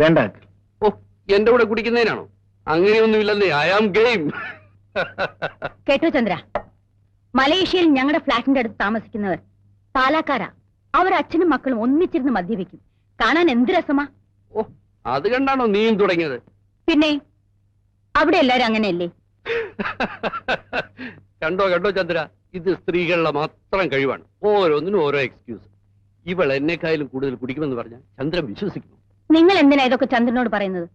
Speaker 6: വേണ്ട.
Speaker 3: ഓ, എന്റെ കൂടെ കുടിക്കുന്നതിനാണോ? അങ്ങനെയൊന്നുമില്ലെന്നേ. I am game.
Speaker 1: കേട്ടോ ചന്ദ്ര, മലേഷ്യയിൽ ഞങ്ങളുടെ ഫ്ലാറ്റിന്റെ അടുത്ത് താമസിക്കുന്നവർ പാലക്കാരാ. അവർ അച്ഛനും മക്കളും ഒന്നിച്ചിരുന്ന് മദ്യപിക്കും. കാണാൻ എന്ത് രസമാ.
Speaker 3: ഓ, അത് കണ്ടാണോ നീയും തുടങ്ങിയത്?
Speaker 1: പിന്നെ അവിടെ എല്ലാരും അങ്ങനെയല്ലേ?
Speaker 3: കണ്ടോ കണ്ടോ ചന്ദ്ര, ഇത് സ്ത്രീകളുടെ മാത്രം കഴിവാണ്. ഓരോന്നിനും ഓരോ എക്സ്ക്യൂസ്. ഇവൾ എന്നെക്കായാലും കൂടുതൽ കുടിക്കുമെന്ന് പറഞ്ഞാൽ ചന്ദ്രൻ വിശ്വസിക്കുന്നു.
Speaker 1: നിങ്ങൾ എന്തിനാ ഇതൊക്കെ ചന്ദ്രനോട് പറയുന്നത്?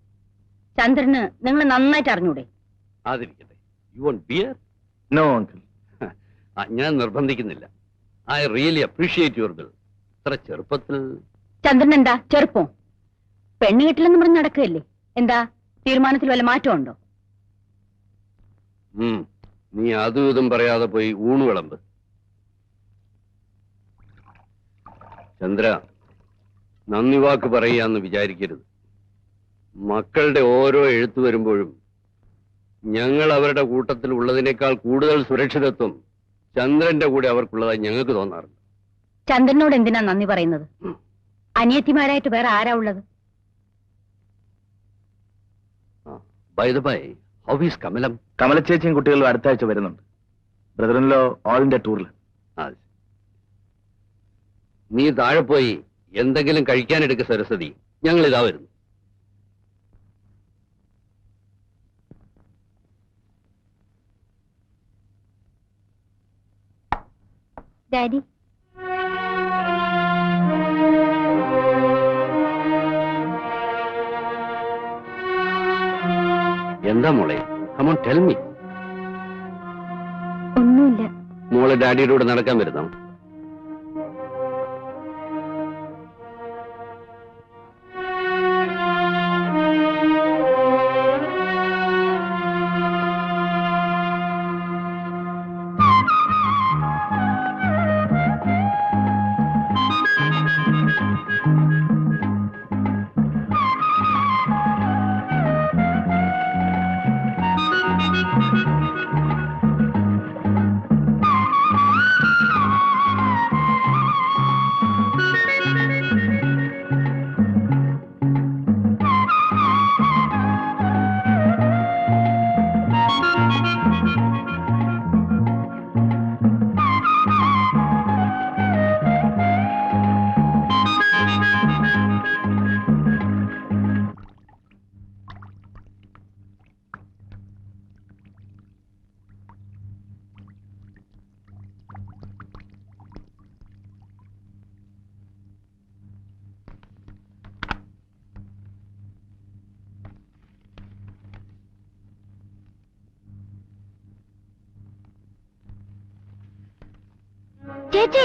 Speaker 1: ചന്ദ്രന് നിങ്ങൾ നന്നായിട്ട് അറിഞ്ഞൂടെ?
Speaker 3: അതിരിക്കട്ടെ. You want beer?
Speaker 6: No uncle.
Speaker 3: ഞാൻ നിർബന്ധിക്കുന്നില്ല. I really appreciate your bill. ഇത്ര ചെറുപ്പത്തിൽ.
Speaker 1: ചന്ദ്രൻ എന്താ ചെറുപ്പം? പെണ്ണ് കിട്ടില്ലെന്ന് പറഞ്ഞ് നടക്കുകയല്ലേ? എന്താ തീരുമാനത്തിൽ വല്ല മാറ്റമുണ്ടോ?
Speaker 3: നീ അതും ഇതും പറയാതെ പോയി ഊണ് വിളമ്പ്. ചന്ദ്ര, നന്ദി വാക്ക് പറയാന്ന് വിചാരിക്കരുത്. മക്കളുടെ ഓരോ എഴുത്തു വരുമ്പോഴും ഞങ്ങൾ അവരുടെ കൂട്ടത്തിൽ ഉള്ളതിനേക്കാൾ കൂടുതൽ സുരക്ഷിതത്വം ചന്ദ്രന്റെ കൂടെ അവർക്കുള്ളതായി ഞങ്ങൾക്ക് തോന്നാറുണ്ട്.
Speaker 1: ചന്ദ്രനോട് എന്തിനാ നന്ദി പറയുന്നത്? അനിയത്തിമാരായിട്ട് വേറെ ആരാ ഉള്ളത്?
Speaker 3: By the by, how is Kamalam?
Speaker 6: Kamala ചേച്ചിയും കുട്ടികളും അടുത്ത ആഴ്ച വരുന്നുണ്ട്. ബ്രദറിൻലോ ഓൾ ഇന്ത്യ ടൂറിൽ.
Speaker 3: നീ താഴെ പോയി എന്തെങ്കിലും കഴിക്കാനെടുക്ക സരസ്വതി. ഞങ്ങൾ ഇതാ വരുന്നു.
Speaker 1: ഡാഡി.
Speaker 3: എന്താ മോളെ? Come on, tell me.
Speaker 1: ഒന്നുമില്ല.
Speaker 3: മോളെ ഡാഡിയുടെ കൂടെ നടക്കാൻ വരുന്നോ?
Speaker 1: ചേച്ചി,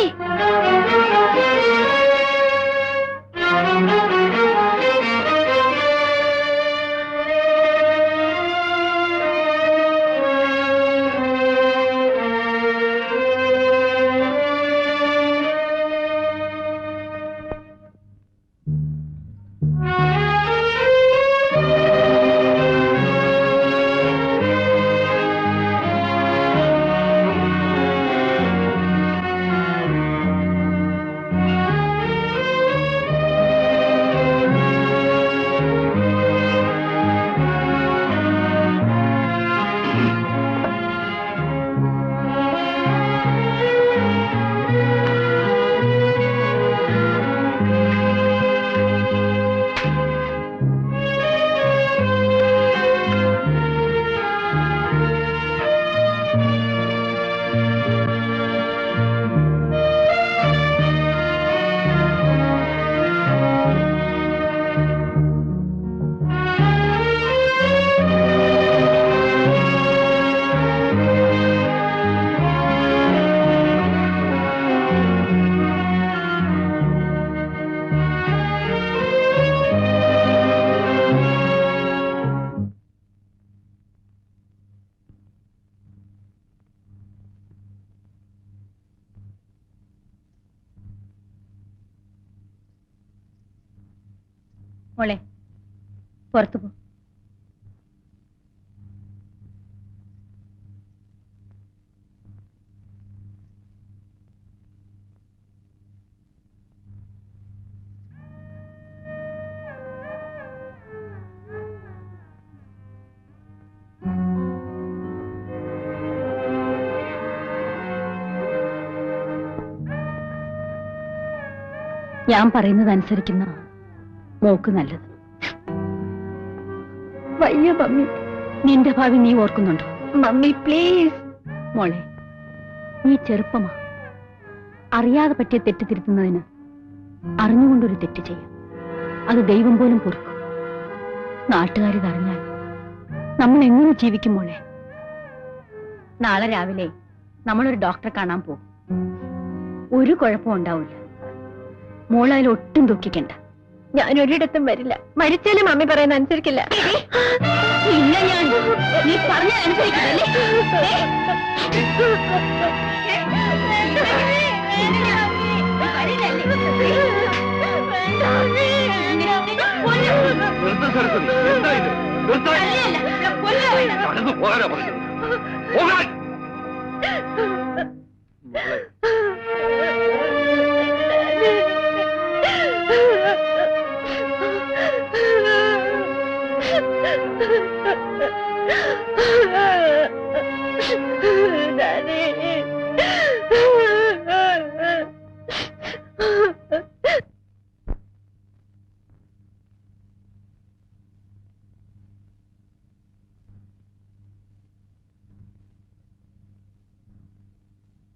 Speaker 1: മോളെ പുറത്തു പോ. ഞാൻ പറയുന്നത് അനുസരിക്കുന്ന മോക്ക് നല്ലത്. വയ്യ മമ്മി. നിന്റെ ഭാവി നീ ഓർക്കുന്നുണ്ടോ? Mummy please. മോളെ, നീ ചെറുപ്പമാ. അറിയാതെ പറ്റിയ തെറ്റ് തിരുത്തുന്നതിന് അറിഞ്ഞുകൊണ്ടൊരു തെറ്റ് ചെയ്യാം. അത് ദൈവം പോലും പൊറുക്കും. നാട്ടുകാരിതറിഞ്ഞാൽ നമ്മൾ എങ്ങനെ ജീവിക്കും മോളെ? നാളെ രാവിലെ നമ്മളൊരു ഡോക്ടറെ കാണാൻ പോകും. ഒരു കുഴപ്പവും ഉണ്ടാവില്ല. മോളതിൽ ഒട്ടും ദുഃഖിക്കണ്ട. ഞാൻ ഒരിടത്തും വരില്ല. മരിച്ചാലും മമ്മി പറയുന്ന അനുസരിക്കില്ല. ഇല്ല, ഞാൻ നീ പറഞ്ഞ അനുസരിക്കില്ലേ?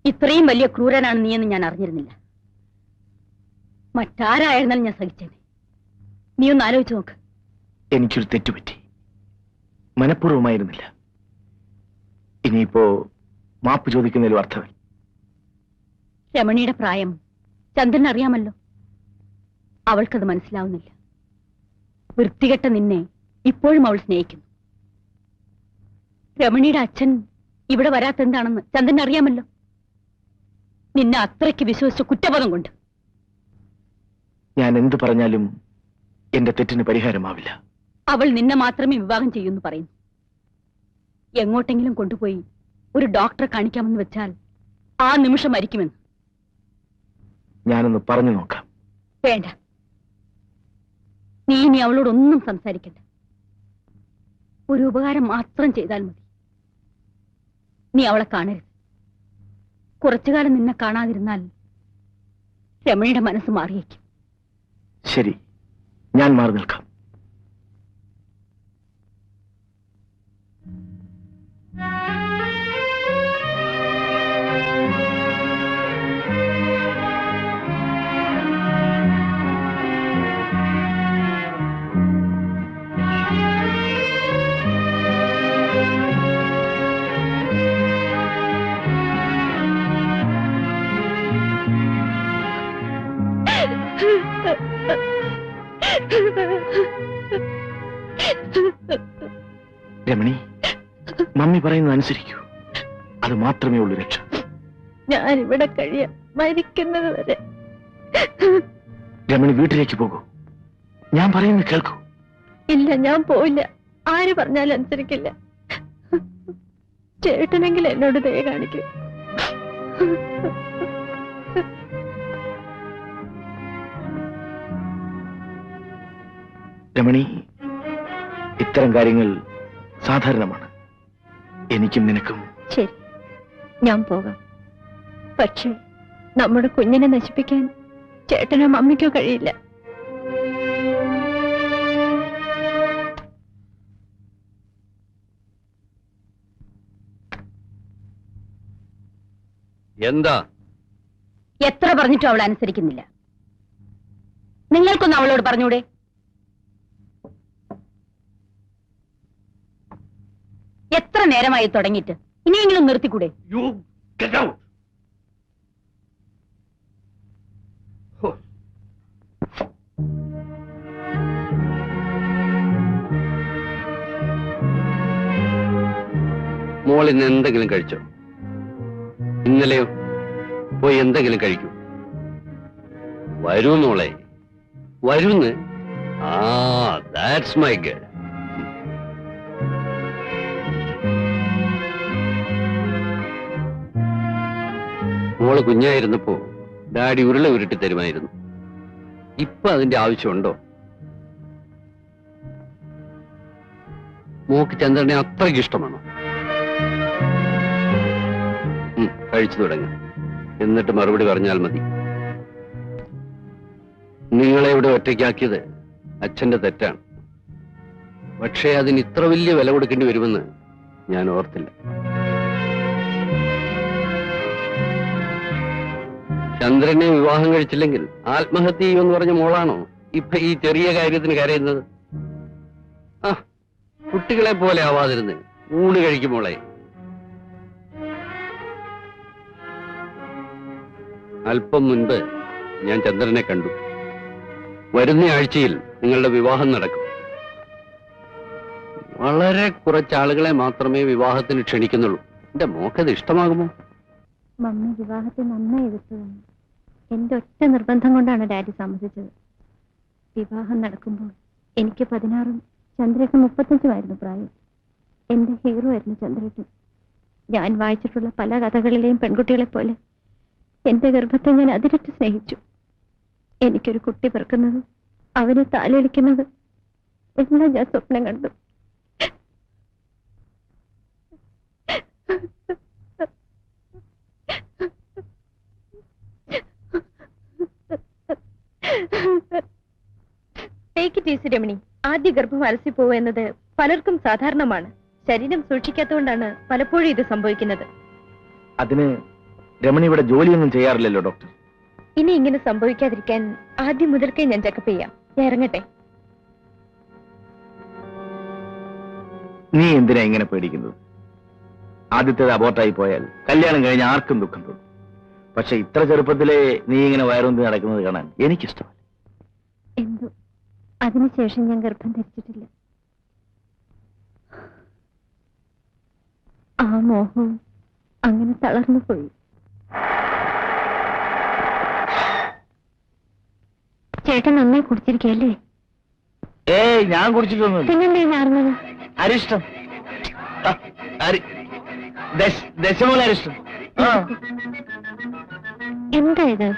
Speaker 2: ഇത്രയും വലിയ ക്രൂരനാണ് നീയെന്ന് ഞാൻ അറിഞ്ഞിരുന്നില്ല. മറ്റാരായിരുന്നാലും ഞാൻ സഹിച്ചേനെ. നീ ഒന്ന് ആലോചിച്ച് നോക്ക്.
Speaker 6: എനിക്കൊരു തെറ്റുപറ്റി, മനഃപൂർവ്വമായിരുന്നില്ല. ഇനിയിപ്പോ മാപ്പ് ചോദിക്കുന്നതിലും അർത്ഥമില്ല.
Speaker 2: രമണിയുടെ പ്രായം ചന്ദ്രൻ അറിയാമല്ലോ. അവൾക്കത് മനസ്സിലാവുന്നില്ല. വൃത്തികെട്ട നിന്നെ ഇപ്പോഴും അവൾ സ്നേഹിക്കുന്നു. രമണിയുടെ അച്ഛൻ ഇവിടെ വരാത്തെന്താണെന്ന് ചന്ദ്രൻ അറിയാമല്ലോ. നിന്നെ അത്രയ്ക്ക് വിശ്വസിച്ച കുറ്റബോധം കൊണ്ട്.
Speaker 6: ഞാൻ എന്ത് പറഞ്ഞാലും എന്റെ തെറ്റിന് പരിഹാരമാവില്ല.
Speaker 2: അവൾ നിന്നെ മാത്രമേ വിവാഹം ചെയ്യൂന്ന് പറയുന്നു. എങ്ങോട്ടെങ്കിലും കൊണ്ടുപോയി ഒരു ഡോക്ടറെ കാണിക്കാമെന്ന് വെച്ചാൽ ആ നിമിഷം മരിക്കുമെന്ന്.
Speaker 6: ഞാനൊന്ന് പറഞ്ഞു നോക്കാം.
Speaker 2: വേണ്ട, നീ ഇനി അവളോടൊന്നും സംസാരിക്കണ്ട. ഒരു ഉപകാരം മാത്രം ചെയ്താൽ മതി. നീ അവളെ കാണരുത്. കുറച്ചുകാലം നിന്നെ കാണാതിരുന്നാൽ രമണിയുടെ മനസ്സ് മാറിയേക്കും.
Speaker 6: ശരി, ഞാൻ മാറി നിൽക്കാം. രമണി, മമ്മി പറയുന്നത് അനുസരിക്കൂ. അത് മാത്രമേ ഉള്ളൂ രക്ഷ.
Speaker 1: ഞാൻ ഇവിടെ കഴിയാം, മരിക്കുന്നത് വരെ.
Speaker 6: രമണി, വീട്ടിലേക്ക് പോകൂ. ഞാൻ പറയുന്നത് കേൾക്കൂ.
Speaker 1: ഇല്ല, ഞാൻ പോയില്ല. ആര് പറഞ്ഞാലും അനുസരിക്കില്ല. ചേട്ടനെങ്കിൽ എന്നോട് ദയ കാണിക്കും.
Speaker 6: രമണി, ഇത്തരം കാര്യങ്ങൾ സാധാരണമാണ്. എനിക്കും നിനക്കും.
Speaker 1: ശരി, ഞാൻ പോകാം. പക്ഷേ നമ്മുടെ കുഞ്ഞിനെ നശിപ്പിക്കാൻ ചേട്ടനോ മമ്മിക്കോ കഴിയില്ല.
Speaker 4: എന്താ?
Speaker 2: എത്ര പറഞ്ഞിട്ടും അവൾ അനുസരിക്കുന്നില്ല. നിങ്ങൾക്കൊന്ന് അവളോട് പറഞ്ഞൂടെ? എത്ര നേരമായി തുടങ്ങിയിട്ട്? ഇനിയെങ്കിലും നിർത്തിക്കൂടെ?
Speaker 4: മോൾ ഇന്ന് എന്തെങ്കിലും കഴിച്ചോ? ഇന്നലെയോ? പോയി എന്തെങ്കിലും കഴിക്കൂ. വരൂ മോളെ, വരൂന്ന്. That's my girl. മോള് കുഞ്ഞായിരുന്നപ്പോ ഡാഡി ഉരുള ഉരുട്ടി തരുമായിരുന്നു. ഇപ്പൊ അതിന്റെ ആവശ്യമുണ്ടോ? മോക്ക് ചന്ദ്രനെ അത്രയ്ക്ക് ഇഷ്ടമാണോ? കഴിച്ചു തുടങ്ങ, എന്നിട്ട് മറുപടി പറഞ്ഞാൽ മതി. നിങ്ങളെ ഇവിടെ ഒറ്റയ്ക്കാക്കിയത് അച്ഛന്റെ തെറ്റാണ്. പക്ഷേ അതിന് ഇത്ര വലിയ വില കൊടുക്കേണ്ടി വരുമെന്ന് ഞാൻ ഓർത്തില്ല. ചന്ദ്രനെ വിവാഹം കഴിച്ചില്ലെങ്കിൽ ആത്മഹത്യ ചെയ്യുമെന്ന് പറഞ്ഞ മോളാണോ ഇപ്പൊ ഈ ചെറിയ കാര്യത്തിന് കരയുന്നത്? കുട്ടികളെ പോലെ ആവാതിരുന്ന് ഊണ് കഴിക്കും മോളെ. അല്പം മുൻപ് ഞാൻ ചന്ദ്രനെ കണ്ടു. വരുന്ന ആഴ്ചയിൽ നിങ്ങളുടെ വിവാഹം നടക്കും. വളരെ കുറച്ചാളുകളെ മാത്രമേ വിവാഹത്തിന് ക്ഷണിക്കുന്നുള്ളൂ. എന്റെ മോക്കത് ഇഷ്ടമാകുമോ?
Speaker 1: മമ്മി വിവാഹത്തെ നന്നായി എതിർത്തതാണ്. എന്റെ ഒറ്റ നിർബന്ധം കൊണ്ടാണ് ഡാഡി സമ്മതിച്ചത്. വിവാഹം നടക്കുമ്പോൾ എനിക്ക് 16ഉം ചന്ദ്രേട്ടൻ 35ഉമായിരുന്നു പ്രായം. എന്റെ ഹീറോ ആയിരുന്നു ചന്ദ്രേട്ടൻ. ഞാൻ വായിച്ചിട്ടുള്ള പല കഥകളിലെയും പെൺകുട്ടികളെ പോലെ എന്റെ ഗർഭത്തെ ഞാൻ അതിരറ്റ് സ്നേഹിച്ചു. എനിക്കൊരു കുട്ടി പിറക്കുന്നത്, അവനെ താലോലിക്കുന്നത് എല്ലാം ഞാൻ സ്വപ്നം കണ്ടു. Take it easy Ramani. ആദ്യ ഗർഭം അലസിപ്പോവുക എന്നത് പലർക്കും സാധാരണമാണ്. ശരീരം സൂക്ഷിക്കാത്തതുകൊണ്ടാണ് പലപ്പോഴും ഇത് സംഭവിക്കുന്നത്.
Speaker 6: അതിന് രമണി ഇവിടെ ജോലിയൊന്നും ചെയ്യാറില്ലല്ലോ ഡോക്ടർ.
Speaker 1: ഇനി ഇങ്ങനെ സംഭവിക്കാതിരിക്കാൻ ആദ്യം മുതൽക്കേ ഞാൻ ചെക്കപ്പ് ചെയ്യാം. ഞാൻ ഇറങ്ങട്ടെ.
Speaker 6: നീ എന്തിനാ ഇങ്ങനെ പേടിക്കുന്നത്? ആദ്യത്തേത് അബോർട്ടായി പോയാൽ കല്യാണം കഴിഞ്ഞ് ആർക്കും ദുഃഖം തോന്നും. പക്ഷെ ഇത്ര ചെറുപ്പത്തിലെ നീ ഇങ്ങനെ വയറുന്തി നടക്കുന്നത് കാണാൻ എനിക്കിഷ്ടമല്ല.
Speaker 2: എന്തോ അതിനുശേഷം ഞാൻ ഗർഭം ധരിച്ചിട്ടില്ല. ആ മോഹം അങ്ങനെ തളർന്നു പോയി. ചേട്ടൻ നന്നായി കുടിച്ചിരിക്കല്ലേ?
Speaker 6: ഏയ്, ഞാൻ കുടിച്ചിട്ടൊന്നുമില്ല.
Speaker 2: പിന്നെന്തേ മാറുന്നത്?
Speaker 6: അരിഷ്ടം. ദശമൂല അരിഷ്ടം.
Speaker 2: എന്താ ഇത്?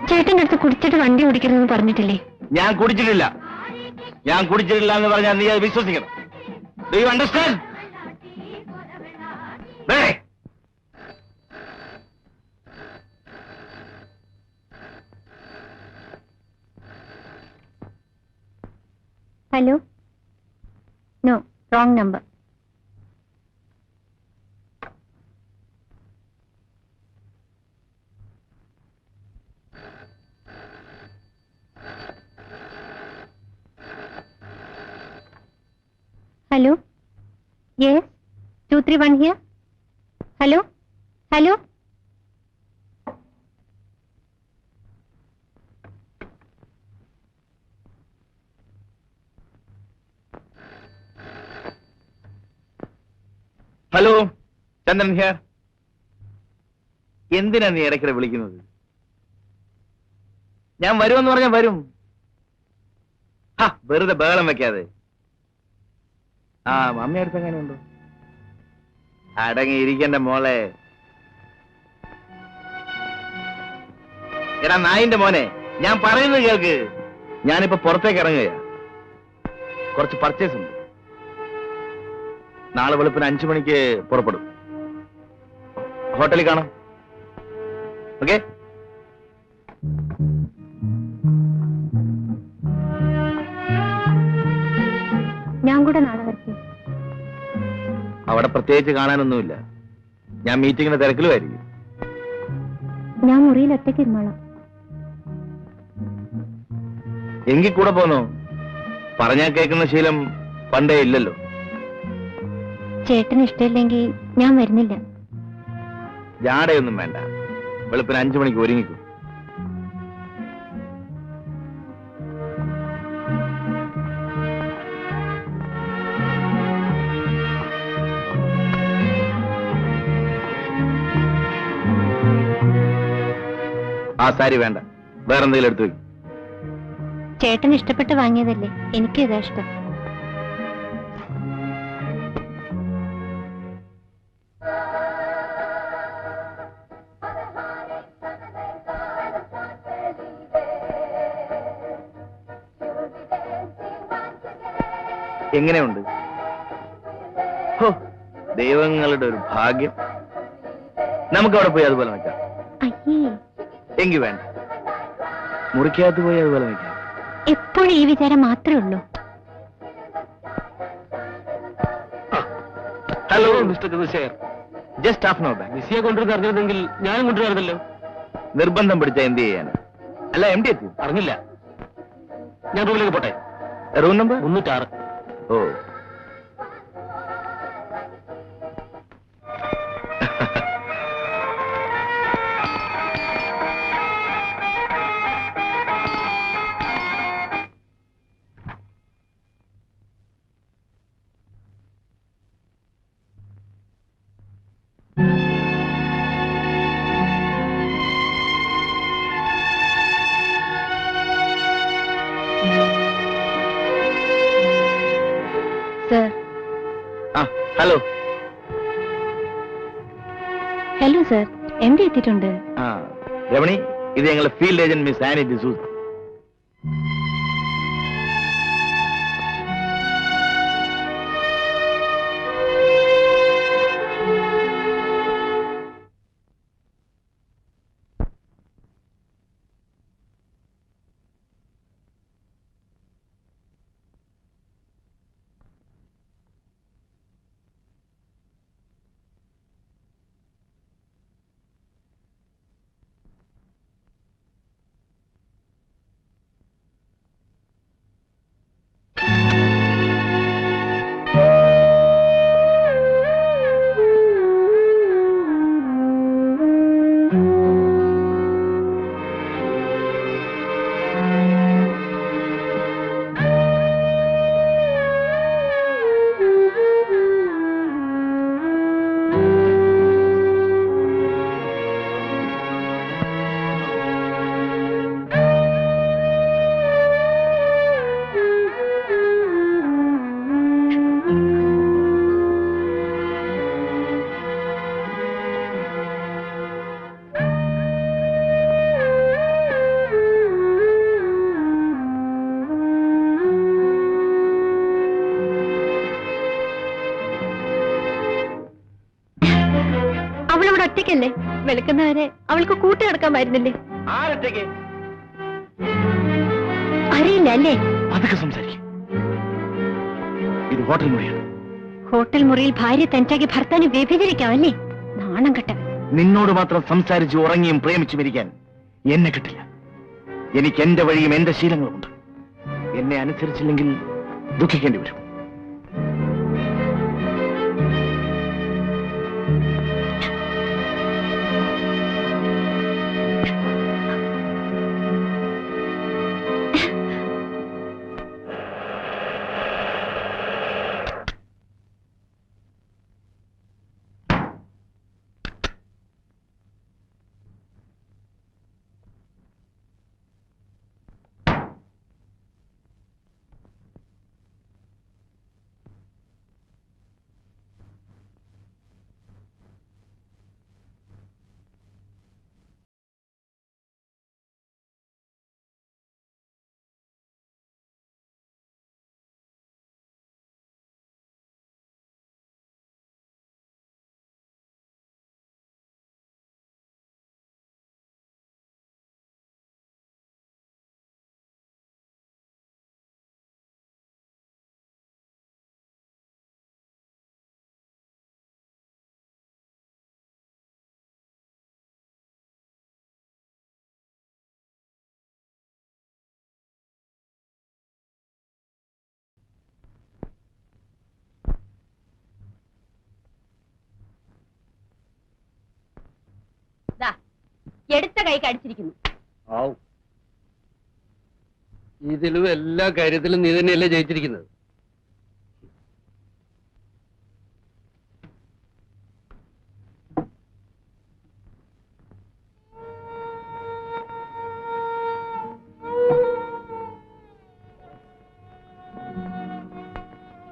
Speaker 2: ചേട്ടൻ്റെ അടുത്ത് കുടിച്ചിട്ട് വണ്ടി ഓടിക്കരുതെന്ന് പറഞ്ഞിട്ടില്ലേ?
Speaker 6: ഞാൻ കുടിച്ചിട്ടില്ല. ഞാൻ കുടിച്ചിട്ടില്ല എന്ന് പറഞ്ഞാൽ നീ അത് വിശ്വസിക്കണം. Do you understand?
Speaker 2: Hello, no, wrong number. Hello, yes, 231 here. Hello, hello.
Speaker 6: Hello, Chandran here. എന്തിനാ നീ ഇടയ്ക്കിടെ വിളിക്കുന്നത്? ഞാൻ വരുമെന്ന് പറഞ്ഞാൽ വരും. വെറുതെ ബഹളം വെക്കാതെ. മമ്മി അടുത്ത് എങ്ങനെയുണ്ടോ? അടങ്ങിയിരിക്കണ്ട മോളെ. എടാ നായിന്റെ മോനെ, ഞാൻ പറയുന്നത് കേൾക്ക്. ഞാനിപ്പോ പുറത്തേക്ക് ഇറങ്ങുകയാ. കുറച്ച് പർച്ചേസ് ഉണ്ട്. നാളെ വെളുപ്പിന് 5 മണിക്ക് പുറപ്പെടും. ഹോട്ടലിൽ കാണാം. ഓക്കെ?
Speaker 2: ഞാൻ കൂടെ നാളെ വരട്ടെ.
Speaker 6: അവിടെ പ്രത്യേകിച്ച് കാണാനൊന്നുമില്ല. ഞാൻ മീറ്റിങ്ങിന് തിരക്കിലുമായിരിക്കും.
Speaker 2: ഞാൻ മുറിയിൽ ഒറ്റയ്ക്ക് ഇരുന്നോളാം.
Speaker 6: എങ്കിൽ കൂടെ പോന്നോ? പറഞ്ഞാൽ കേൾക്കുന്ന ശീലം പണ്ടേ ഇല്ലല്ലോ.
Speaker 2: ചേട്ടന് ഇഷ്ടമില്ലെങ്കിൽ ഞാൻ വരുന്നില്ല.
Speaker 6: ജാടയൊന്നും വേണ്ട. വെളുപ്പിന് 5 മണിക്ക് ഒരുങ്ങിക്കും. ആ സാരി വേണ്ട, വേറെന്തെങ്കിലും എടുത്തു വയ്ക്കും.
Speaker 2: ചേട്ടന് ഇഷ്ടപ്പെട്ട് വാങ്ങിയതല്ലേ, എനിക്ക് ഇതാ ഇഷ്ടം.
Speaker 6: എങ്ങനെയുണ്ട്? ഹോ, ദൈവങ്ങളുടെ ഒരു ഭാഗ്യം. നമുക്ക് അവിടെ പോയി അതുപോലെ നിൽക്കാം.
Speaker 2: അയ്യേ,
Speaker 6: എങ്കിൽ വേണ്ട, മുറിക്കകത്ത് പോയി അതുപോലെ നിൽക്കാം.
Speaker 2: എപ്പോഴും ഈ വിചാരം മാത്രമേ ഉള്ളൂ.
Speaker 3: Hello mister Chandrasekhar.
Speaker 6: Just half an hour back.
Speaker 3: മിസ്സിയെ കൊണ്ടുവരുന്ന അറിഞ്ഞിരുന്നെങ്കിൽ ഞാനും കൊണ്ടുവരുന്നല്ലോ.
Speaker 6: നിർബന്ധം പിടിച്ച എന്ത് ചെയ്യാൻ? അല്ല, MD എത്തി.
Speaker 3: അറിഞ്ഞില്ല. ഞാൻ റൂമിലേക്ക് പോട്ടെ.
Speaker 6: Room number
Speaker 3: 306.
Speaker 6: Oh,
Speaker 2: sir.
Speaker 6: Hello.
Speaker 2: Hello sir, MD എത്തിയിട്ടുണ്ട്.
Speaker 6: രമണി, ഇത് ഞങ്ങളുടെ field agent miss Annie D'Souza.
Speaker 1: ഒറ്റയ്ക്കല്ലേ, വെളുക്കുന്നവരെ അവൾക്ക് കൂട്ടി കിടക്കാമായിരുന്നില്ലേ?
Speaker 6: ആരൊറ്റയ്ക്ക്?
Speaker 1: അറിയില്ല അല്ലേ?
Speaker 6: അതൊക്കെ സംസാരിക്കും. ഇത് ഹോട്ടൽ മുറിയാണ്.
Speaker 1: ഹോട്ടൽ മുറിയിൽ ഭാര്യ തനിച്ചാക്കി ഭർത്താവിനെ വ്യഭിചരിക്കാമല്ലേ? നാണം കെട്ടവൻ.
Speaker 6: നിന്നോട് മാത്രം സംസാരിച്ച് ഉറങ്ങിയും പ്രേമിച്ചു മരിക്കാൻ എന്നെ കിട്ടില്ല. എനിക്ക് എന്റെ വഴിയും എന്റെ ശീലങ്ങളുമുണ്ട്. എന്നെ അനുസരിച്ചില്ലെങ്കിൽ ദുഃഖിക്കേണ്ടി വരും.
Speaker 2: എടുത്ത കൈ കടിച്ചിരിക്കുന്നു.
Speaker 4: ഇതിലും എല്ലാ കാര്യത്തിലും നീ തന്നെയല്ലേ ജയിച്ചിരിക്കുന്നത്.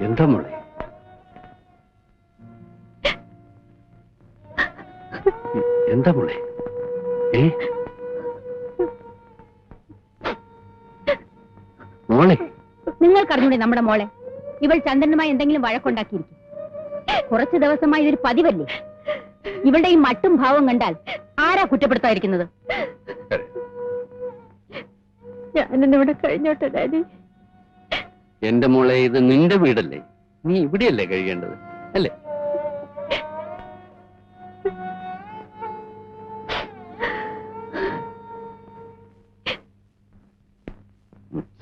Speaker 4: എന്താ മോളെ? എന്താ മോളെ? മോളെ,
Speaker 2: നിങ്ങൾക്കറിഞ്ഞൂടെ നമ്മുടെ മോളെ? ഇവൾ ചന്ദ്രനുമായി എന്തെങ്കിലും വഴക്കുണ്ടാക്കിയിരിക്കും. കുറച്ചു ദിവസമായി ഇതൊരു പതിവല്ലേ? ഇവളുടെ ഈ മട്ടും ഭാവം കണ്ടാൽ ആരാ കുറ്റപ്പെടുത്താതിരിക്കുന്നത്?
Speaker 1: ഞാനിന്നിവിടെ കഴിഞ്ഞോട്ടെ ഡാഡി.
Speaker 4: എന്റെ മോളെ, ഇത് നിന്റെ വീടല്ലേ? നീ ഇവിടെയല്ലേ കഴിയേണ്ടത് അല്ലേ?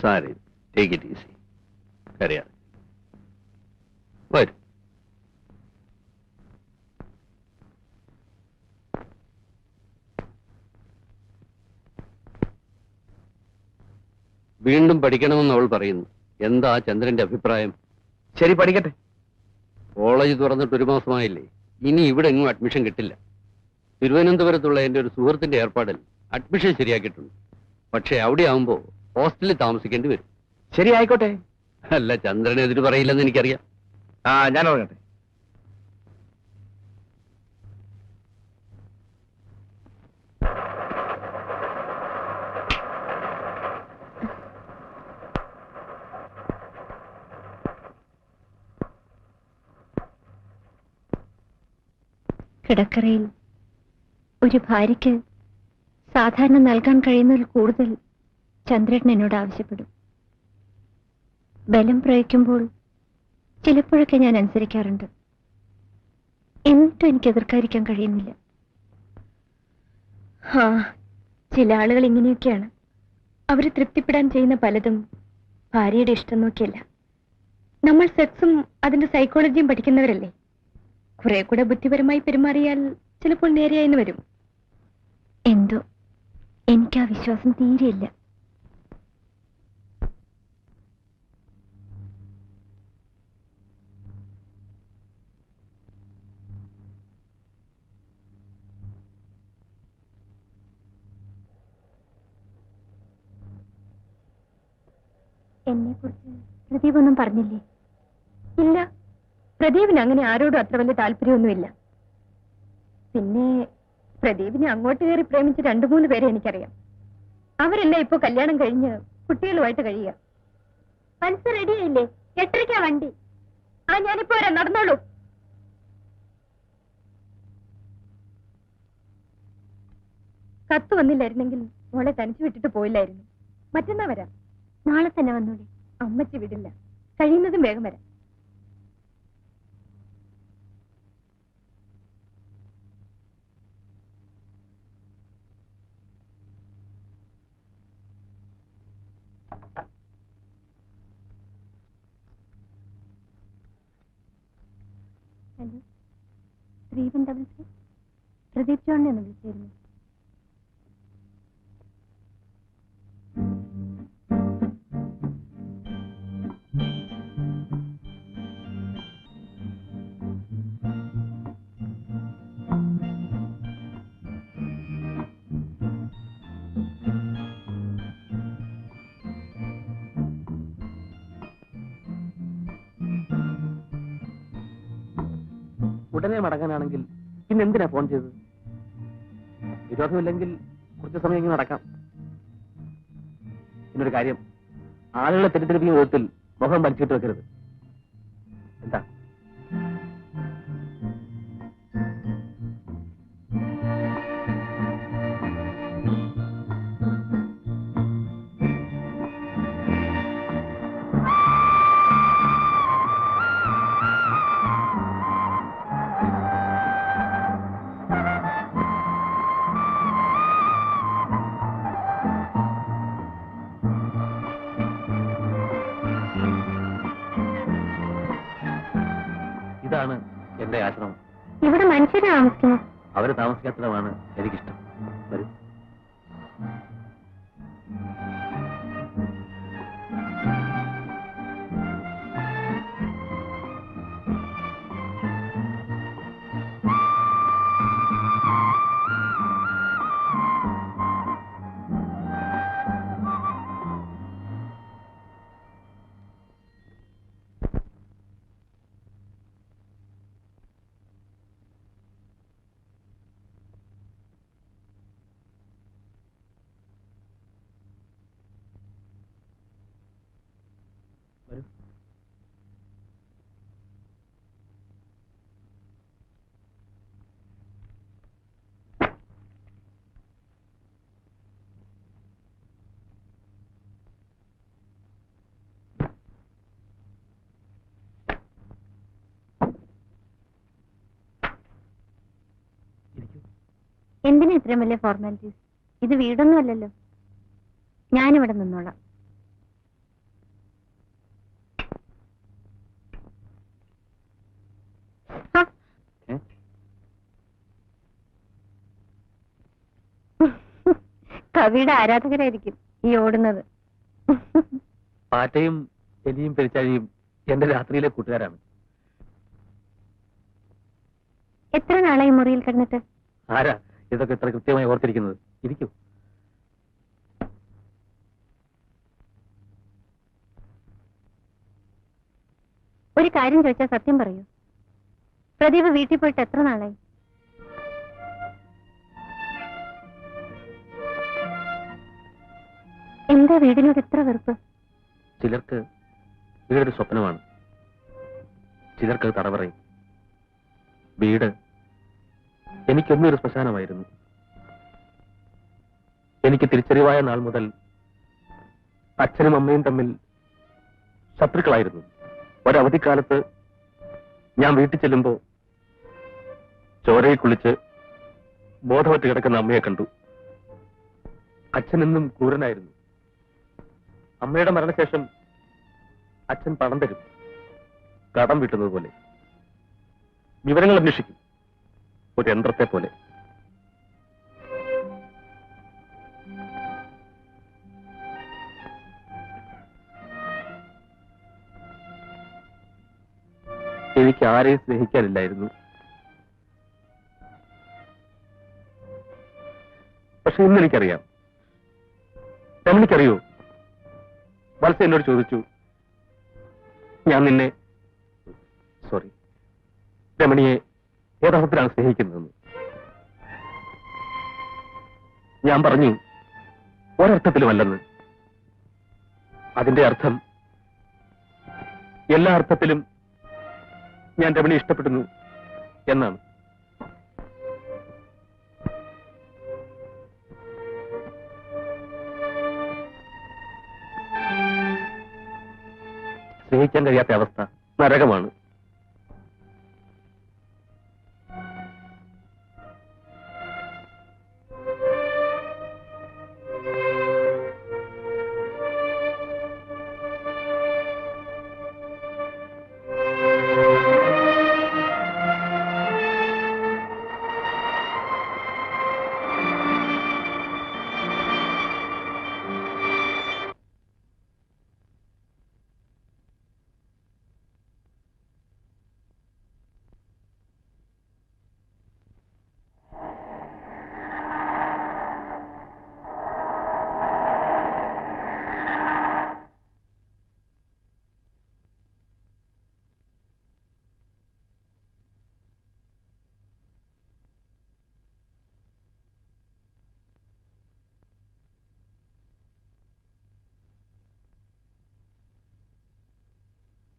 Speaker 4: Sari, take it easy. കരയാതെ വരും. വീണ്ടും പഠിക്കണമെന്ന് അവൾ പറയുന്നു. എന്താ ചന്ദ്രന്റെ അഭിപ്രായം?
Speaker 6: ശരി, പഠിക്കട്ടെ.
Speaker 4: കോളേജ് തുറന്നിട്ട് 1 മാസമായില്ലേ? ഇനി ഇവിടെ എങ്ങും അഡ്മിഷൻ കിട്ടില്ല. തിരുവനന്തപുരത്തുള്ള എന്റെ ഒരു സുഹൃത്തിന്റെ ഏർപ്പാടിൽ അഡ്മിഷൻ ശരിയാക്കിയിട്ടുണ്ട്. പക്ഷെ അവിടെ ആവുമ്പോ ഹോസ്റ്റലിൽ താമസിക്കേണ്ടി വരും.
Speaker 6: ശരി, ആയിക്കോട്ടെ.
Speaker 4: അല്ല, ചന്ദ്രൻ എതിര് പറയില്ലെന്ന് എനിക്കറിയാം.
Speaker 6: ഞാൻ ഉറങ്ങട്ടെ.
Speaker 1: കിടക്കറയിൽ ഒരു ഭാര്യയ്ക്ക് സാധാരണ നൽകാൻ കഴിയുന്നതിൽ കൂടുതൽ ചന്ദ്രൻ എന്നോട് ആവശ്യപ്പെടും. ബലം പ്രയോഗിക്കുമ്പോൾ ചിലപ്പോഴൊക്കെ ഞാൻ അനുസരിക്കാറുണ്ട്. എന്നിട്ടും എനിക്ക് എതിർക്കാതിരിക്കാൻ കഴിയുന്നില്ല. ചില ആളുകൾ ഇങ്ങനെയൊക്കെയാണ്. അവർ തൃപ്തിപ്പെടാൻ ചെയ്യുന്ന പലതും ഭാര്യയുടെ ഇഷ്ടം നോക്കിയല്ല. നമ്മൾ സെക്സും അതിന്റെ സൈക്കോളജിയും പഠിക്കുന്നവരല്ലേ. കുറെ കൂടെ ബുദ്ധിപരമായി പെരുമാറിയാൽ ചിലപ്പോൾ നേരെയായിന്ന് വരും. എന്തോ എനിക്ക് ആ വിശ്വാസം തീരെയില്ല. എന്നെക്കുറിച്ച് പ്രദീപ് ഒന്നും പറഞ്ഞില്ലേ? ഇല്ല, പ്രദീപിന് അങ്ങനെ ആരോടും അത്ര വലിയ താല്പര്യമൊന്നുമില്ല. പിന്നെ പ്രദീപിനെ അങ്ങോട്ട് കയറി പ്രേമിച്ച് 2-3 പേരെ എനിക്കറിയാം. അവരെല്ലാം ഇപ്പൊ കല്യാണം കഴിഞ്ഞ് കുട്ടികളുമായിട്ട് കഴിയുക. മനസ്സ് റെഡിയായില്ലേ? 8:30 വണ്ടി. ഞാനിപ്പോ വരാം, നടന്നോളൂ. സത്ത് വന്നില്ലായിരുന്നെങ്കിൽ മോളെ തനിച്ചു വിട്ടിട്ട് പോയില്ലായിരുന്നു. മറ്റന്നാ വരാം.
Speaker 2: നാളെ തന്നെ വന്നൂടെ?
Speaker 1: അമ്മച്ചി വിടില്ല. കഴിയുന്നതും വേഗം വരാം.
Speaker 2: ഹലോ, 3133 പ്രദീപ് ജോണിനെ ഒന്ന് വിളിച്ചിരുന്നു.
Speaker 3: ഉടനെ മടങ്ങാനാണെങ്കിൽ പിന്നെ എന്തിനാ ഫോൺ ചെയ്തത്? വിരോധമില്ലെങ്കിൽ കുറച്ച് സമയം ഇങ്ങനെ നടക്കാം. പിന്നൊരു കാര്യം, ആളുകളെ തെറ്റിദ്ധരിപ്പിക്കുന്ന വിധത്തിൽ മുഖം വലിച്ചിട്ട് വെക്കരുത്. എന്താ? ഇതാണ് എന്റെ ആശ്രമം.
Speaker 2: ഇവിടെ മനുഷ്യരെ താമസിക്കുന്നു.
Speaker 3: അവര് താമസിക്കാത്തതാണ് എനിക്കിഷ്ടം. വരൂ.
Speaker 2: എന്തിനാ ഇത്രയും വലിയ ഫോർമാലിറ്റീസ്? ഇത് വീടൊന്നും അല്ലല്ലോ. ഞാനിവിടെ നിന്നോളാം. കവിയുടെ ആരാധകരായിരിക്കും ഈ ഓടുന്നത്.
Speaker 3: പാറ്റയും എലിയും പെരിച്ചാഴിയും എന്റെ രാത്രിയിലെ കൂട്ടുകാരാണ്.
Speaker 2: എത്ര നാളായി മുറിയിൽ കിടന്നിട്ട്?
Speaker 3: ആരാ ഇതൊക്കെ ഇത്ര കൃത്യമായി ഓർത്തിരിക്കുന്നത്? ഇരിക്കൂ.
Speaker 2: ഒരു കാര്യം ചോദിച്ചാൽ സത്യം പറയൂ. പ്രദീപ് വീട്ടിൽ പോയിട്ട് എത്ര നാളായി? എന്താ വീടിനോട് എത്ര വെറുപ്പ്?
Speaker 3: ചിലർക്ക് വീടൊരു സ്വപ്നമാണ്, ചിലർക്ക് തടവറയും. വീട് എനിക്കൊന്നും ഒരു ശ്മശാനമായിരുന്നു. എനിക്ക് തിരിച്ചറിവായ നാൾ മുതൽ അച്ഛനും അമ്മയും തമ്മിൽ ശത്രുക്കളായിരുന്നു. ഒരവധിക്കാലത്ത് ഞാൻ വീട്ടിൽ ചെല്ലുമ്പോ ചോരയിൽ കുളിച്ച് ബോധവറ്റ് കിടക്കുന്ന അമ്മയെ കണ്ടു. അച്ഛനെന്നും ക്രൂരനായിരുന്നു. അമ്മയുടെ മരണശേഷം അച്ഛൻ പണം തരും, കടം വീട്ടുന്നത് പോലെ. വിവരങ്ങൾ അന്വേഷിക്കും, ഒരു യന്ത്രത്തെ പോലെ. എനിക്ക് ആരെയും സ്നേഹിക്കാനില്ലായിരുന്നു. പക്ഷെ ഇന്നെനിക്കറിയാം. രമണിക്കറിയോ? വത്സ എന്നോട് ചോദിച്ചു, ഞാൻ നിന്നെ രമണിയെ ഏതർത്ഥത്തിലാണ് സ്നേഹിക്കുന്നതെന്ന്. ഞാൻ പറഞ്ഞു, ഒരർത്ഥത്തിലുമല്ലെന്ന്. അതിന്റെ അർത്ഥം എല്ലാ അർത്ഥത്തിലും ഞാൻ രമണിയെ ഇഷ്ടപ്പെടുന്നു എന്നാണ്.
Speaker 4: സ്നേഹിക്കാൻ കഴിയാത്ത അവസ്ഥ നരകമാണ്.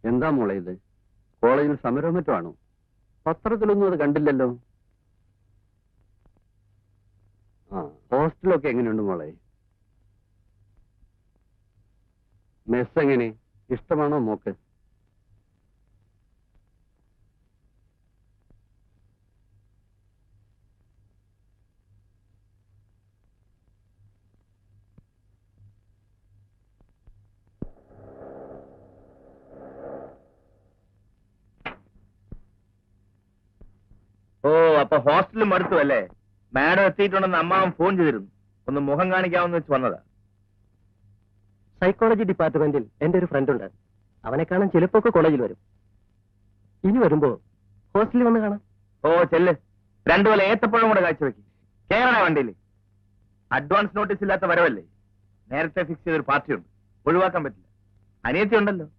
Speaker 7: എന്താ മോളെ ഇത്? കോളേജിൽ സമരവും മറ്റോ ആണോ? പത്രത്തിലൊന്നും അത് കണ്ടില്ലല്ലോ. ഹോസ്റ്റലൊക്കെ എങ്ങനെയുണ്ട് മോളെ? മെസ് എങ്ങനെ? ഇഷ്ടമാണോ മോക്ക്?
Speaker 6: ഓ, അപ്പൊ ഹോസ്റ്റലിൽ മടുത്തു അല്ലേ? മാഡം എത്തിയിട്ടുണ്ടെന്ന് അമ്മാവൻ ഫോൺ ചെയ്തിരുന്നു. ഒന്ന് മുഖം കാണിക്കാമെന്ന് വെച്ച് വന്നതാ.
Speaker 5: സൈക്കോളജി ഡിപ്പാർട്ട്മെന്റിൽ എന്റെ ഒരു ഫ്രണ്ട് ഉണ്ട്. അവനെ കാണാൻ ചിലപ്പോ കോളേജിൽ വരും. ഇനി വരുമ്പോ ഹോസ്റ്റലിൽ വന്ന് കാണാം.
Speaker 6: ഓ ചെല്ല്, 2 കൊല ഏത്തപ്പഴം കൂടെ കാഴ്ചവെക്കും. കേരള വണ്ടിയിൽ അഡ്വാൻസ് നോട്ടീസ് ഇല്ലാത്ത വരവല്ലേ? നേരത്തെ ഫിക്സ് ചെയ്തൊരു പാർട്ടിയുണ്ട്, ഒഴിവാക്കാൻ പറ്റില്ല. അനിയത്തി ഉണ്ടല്ലോ,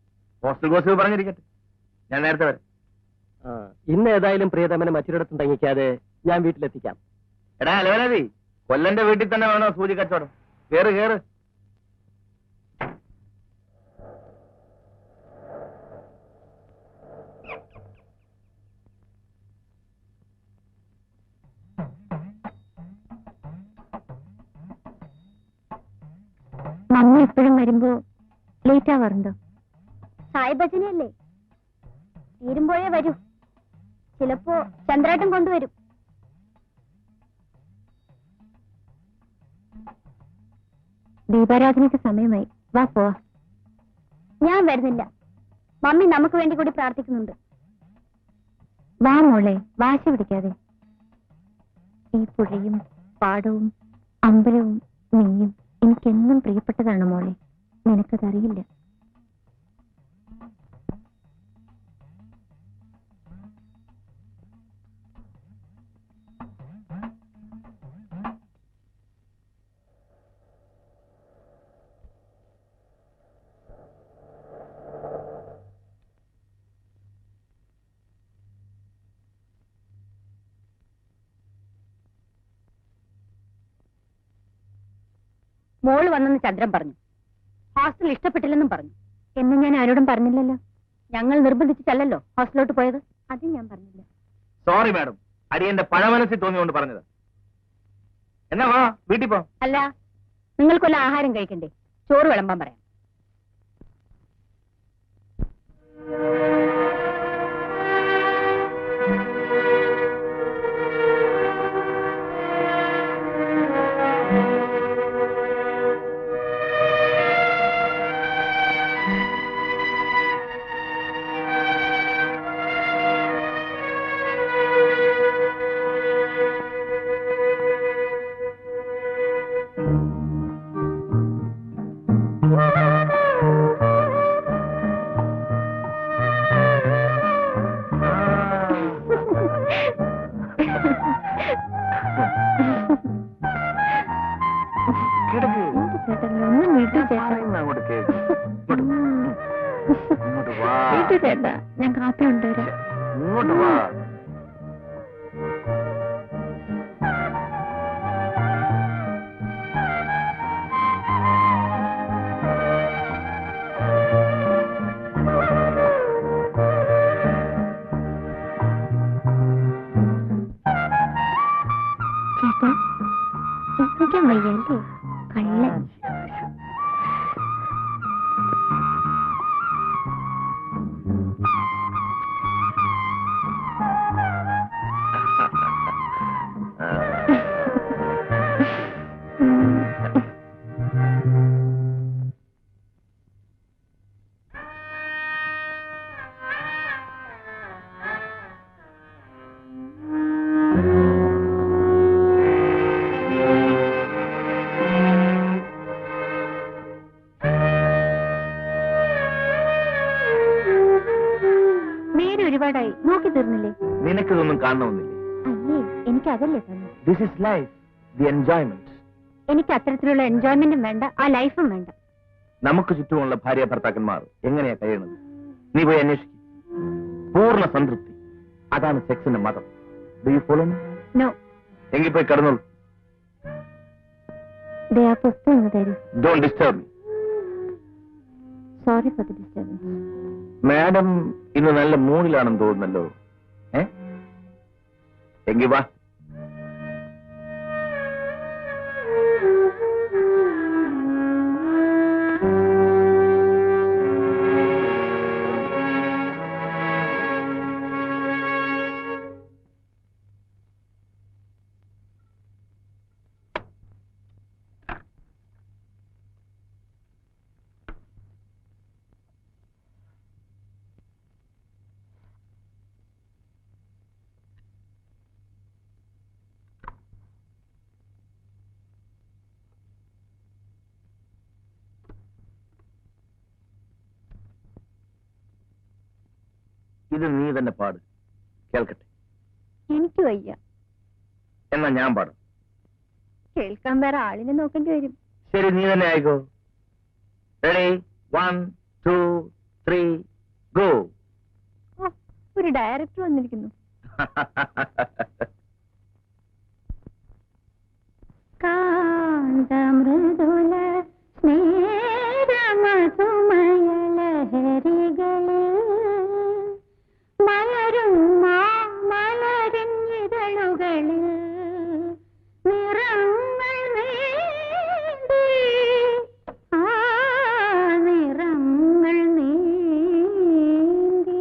Speaker 6: ഹോസ്റ്റൽ ഗോസിപ്പ് പറഞ്ഞിരിക്കട്ടെ. ഞാൻ നേരത്തെ വരാം.
Speaker 5: ഇന്ന് ഏതായാലും പ്രിയതമനെ മറ്റൊരിടത്തും തങ്ങിക്കാതെ ഞാൻ വീട്ടിലെത്തിക്കാം.
Speaker 6: എടാ അലവനതി, കൊല്ലന്റെ വീട്ടിൽ തന്നെ വേണോ സൂചി കച്ചവടം? കേറ് കേറ്.
Speaker 2: മമ്മി എപ്പോഴും വരുമ്പോ ലേറ്റ് ആവാറുണ്ടോ? സായി ഭജനയല്ലേ, തീരുമ്പോഴേ വരൂ. ചിലപ്പോ ചന്ദ്രേട്ടൻ കൊണ്ടുവരും. ദീപാരാധനയ്ക്ക് സമയമായി, വാ പോവാ. ഞാൻ വരുന്നില്ല, മമ്മി നമുക്ക് വേണ്ടി കൂടി പ്രാർത്ഥിക്കുന്നുണ്ട്. വാ മോളെ, വാശി പിടിക്കാതെ. ഈ പുഴയും പാടവും അമ്പലവും നീയും എനിക്കെന്നും പ്രിയപ്പെട്ടതാണ് മോളെ, നിനക്കതറിയില്ല. മോള് വന്നെന്ന് ചന്ദ്രൻ പറഞ്ഞു. ഹോസ്റ്റൽ ഇഷ്ടപ്പെട്ടില്ലെന്നും പറഞ്ഞു. എന്ന് ഞാൻ ആരോടും പറഞ്ഞില്ലല്ലോ. ഞങ്ങൾ നിർബന്ധിച്ചിട്ടല്ലോ ഹോസ്റ്റലിലോട്ട് പോയത്. അത് ഞാൻ പറഞ്ഞില്ല.
Speaker 6: സോറി മാഡം, അടിയന്റെ പഴമനസ്സിൽ തോന്നിയോണ്ട് പറഞ്ഞത്. എന്നാ വാ വീട്ടിൽ പോ.
Speaker 2: അല്ല, നിങ്ങൾക്കൊല്ല ആഹാരം കഴിക്കണ്ടേ? ചോറ് വിളമ്പാൻ പറയാം. ഞാൻ കാപ്പി കൊണ്ടുവരാം.
Speaker 6: ഇങ്ങോട്ട് വാ.
Speaker 2: ചേട്ടാ, എത്തിക്കാൻ വയ്യല്ലേ? കള്ളൻ. ഒരുപാടായി നോക്കി തീർന്നില്ലേ?
Speaker 6: നിനക്കിതൊന്നും കാണണമെന്നില്ലേ?
Speaker 2: അല്ലേ, എനിക്ക് അതല്ലേ തന്നെ.
Speaker 6: This is life, the enjoyment.
Speaker 2: എനിക്ക് അത്തരത്തിലുള്ള എൻജോയ്മെന്റും വേണ്ട, ആ ലൈഫും വേണ്ട.
Speaker 6: നമുക്ക് ചുറ്റുമുള്ള ഭാര്യ ഭർത്താക്കന്മാർ എങ്ങനെയാ കഴിയണത്? നീ പോയി അന്വേഷിക്കും. പൂർണ്ണ സംതൃപ്തി, അതാണ് സെക്സിന്റെ മതം. Do you follow me?
Speaker 2: No.
Speaker 6: എങ്കിൽ പോയി കിടന്നോളൂ.
Speaker 2: ആ പുസ്തകം തരൂ.
Speaker 6: Don't disturb me.
Speaker 2: Sorry for the disturbance.
Speaker 6: Madam ഇന്ന് നല്ല മൂഡിലാണെന്ന് തോന്നുന്നല്ലോ. എങ്കിൽ വാ. ഇത് നീ തന്നെ പാട്, കേൾക്കട്ടെ.
Speaker 2: എനിക്ക് വയ്യ.
Speaker 6: എന്നാ ഞാൻ പാടും.
Speaker 2: കേൾക്കാൻ വേറെ ആളിനെ നോക്കേണ്ടി വരും.
Speaker 6: ശരി, നീ തന്നെ ആയിക്കോ. Ready, 1 2 3 go.
Speaker 2: ഒരു ഡയറക്ടർ വന്നിരിക്കുന്നു. കാന്തമൃദുല സ്നേഹമധുമയലഹരികളിൽ മലരും മലരിഞ്ഞിതളുകളിൽ നിറങ്ങൾ നീന്തി, ആ നിറങ്ങൾ നീന്തി.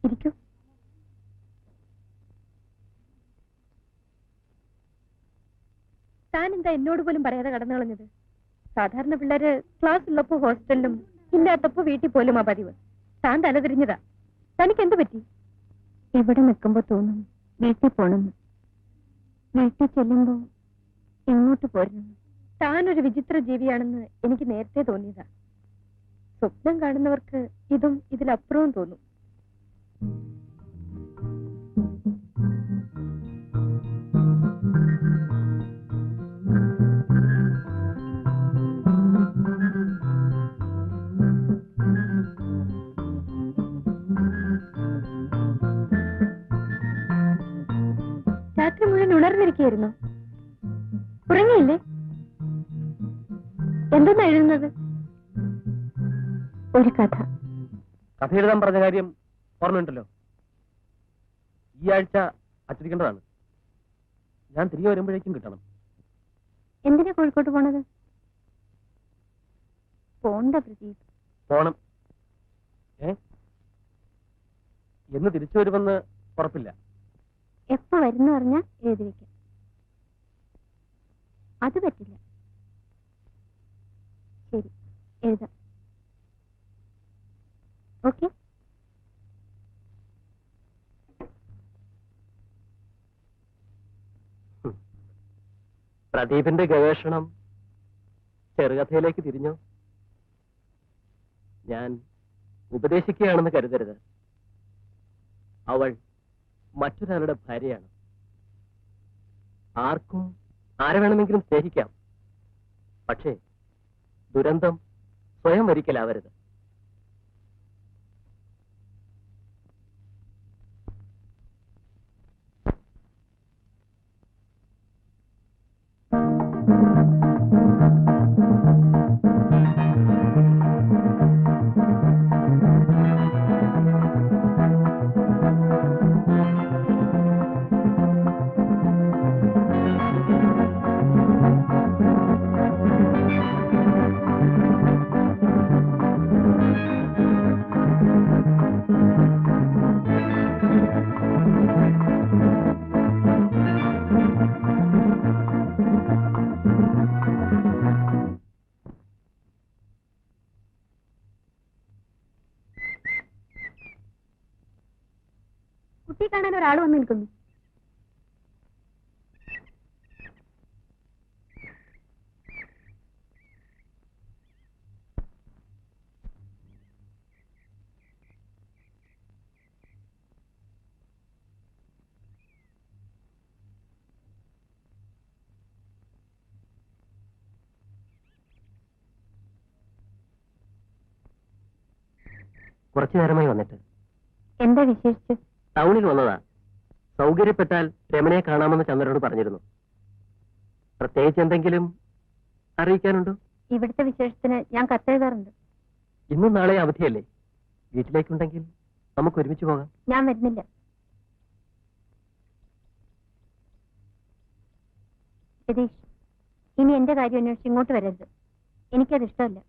Speaker 2: ഇരിക്കൂ.
Speaker 1: താൻ എന്താ എന്നോട് പോലും പറയാതെ കടന്നു കളഞ്ഞത്? സാധാരണ പിള്ളേര് ക്ലാസ് ഉള്ളപ്പോ ഹോസ്റ്റലിലും ഇല്ലാത്തപ്പോ വീട്ടിൽ പോലും ആ പതിവ്. താൻ തലതിരിഞ്ഞതാ. തനിക്ക് എന്ത് പറ്റി?
Speaker 2: ഇവിടെ നിൽക്കുമ്പോ തോന്നും വീട്ടിൽ പോണെന്ന്. വീട്ടിൽ ചെല്ലുമ്പോ എങ്ങോട്ട് പോരുന്നു.
Speaker 1: താനൊരു വിചിത്ര ജീവിയാണെന്ന് എനിക്ക് നേരത്തെ തോന്നിയതാ. സ്വപ്നം കാണുന്നവർക്ക് ഇതും ഇതിലപ്പുറവും തോന്നും. രാത്രി മുഴുവൻ ഉണർന്നിരിക്കുകയായിരുന്നു. ഉറങ്ങിയില്ലേ? എന്തെന്നാ എഴുതുന്നത്?
Speaker 2: ഒരു കഥ.
Speaker 3: കഥ എഴുതാൻ പറഞ്ഞ കാര്യം ഓർമ്മയുണ്ടല്ലോ. ഈ ആഴ്ച അച്ചടിക്കേണ്ടതാണ്. ഞാൻ തിരികെ വരുമ്പോഴേക്കും കിട്ടണം.
Speaker 2: എന്തിനാ കോഴിക്കോട്ട് പോണത്? പോണ്ട പ്രദീപ്.
Speaker 5: പോണം. എന്ന് തിരിച്ചു വരുമെന്ന് ഉറപ്പില്ല.
Speaker 2: എപ്പോ വരുന്ന പറഞ്ഞാ എഴുതി വെക്കാം. അത് പറ്റില്ല. ശരി, എഴുതാം. ഓക്കെ.
Speaker 5: പ്രദീപിന്റെ ഗവേഷണം ചെറുകഥയിലേക്ക് തിരിഞ്ഞോ? ഞാൻ ഉപദേശിക്കുകയാണെന്ന് കരുതരുത്. അവൾ മറ്റൊരാളുടെ ഭാര്യയാണ്. ആർക്കും ആരെ വേണമെങ്കിലും സ്നേഹിക്കാം. പക്ഷേ ദുരന്തം സ്വയം വരിക്കലാവരുത്.
Speaker 2: കുട്ടി കാണാൻ ഒരാൾ വന്ന് നിൽക്കുന്നു.
Speaker 5: കുറച്ചു നേരമായി വന്നിട്ട്.
Speaker 2: എന്താ വിശേഷിച്ച്?
Speaker 5: ടൗണിൽ വന്നതാ. സൗകര്യപ്പെട്ടാൽ രമണയെ കാണാമെന്ന് ചന്ദ്രനോട് പറഞ്ഞിരുന്നു. പ്രത്യേകിച്ച് എന്തെങ്കിലും അറിയിക്കാനുണ്ടോ?
Speaker 2: ഇവിടുത്തെ വിശേഷത്തിന് ഞാൻ കത്തെഴുതാറുണ്ട്.
Speaker 5: ഇന്നും നാളെ അവധിയല്ലേ? വീട്ടിലേക്കുണ്ടെങ്കിൽ നമുക്ക് ഒരുമിച്ച് പോകാം.
Speaker 2: ഞാൻ വരുന്നില്ല. രതീഷ്, ഇനി എന്റെ കാര്യം അന്വേഷിച്ച് ഇങ്ങോട്ട് വരരുത്. എനിക്കത് ഇഷ്ടമല്ല.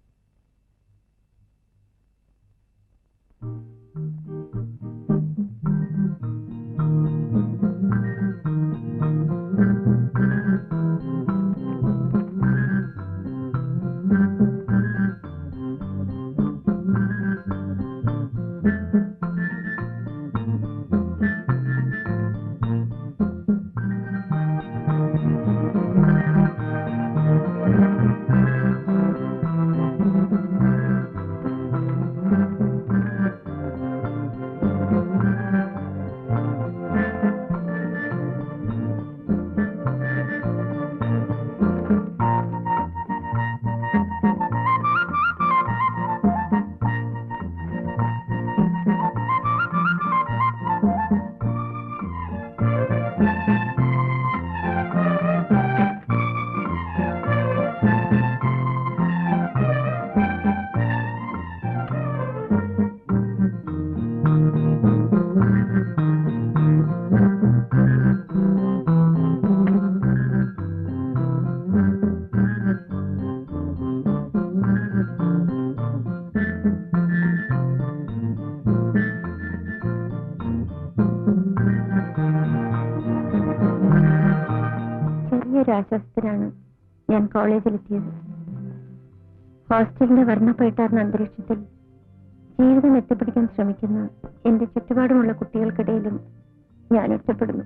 Speaker 2: ആശ്വാസത്തിലാണ് ഞാൻ കോളേജിലെത്തിയത്. ഹോസ്റ്റലിന്റെ വർണ്ണപ്പേട്ടാർന്ന അന്തരീക്ഷത്തിൽ ജീവിതം എത്തിപ്പിടിക്കാൻ ശ്രമിക്കുന്ന എന്റെ ചുറ്റുപാടുമുള്ള കുട്ടികൾക്കിടയിലും ഞാൻ ഒറ്റപ്പെടുന്നു.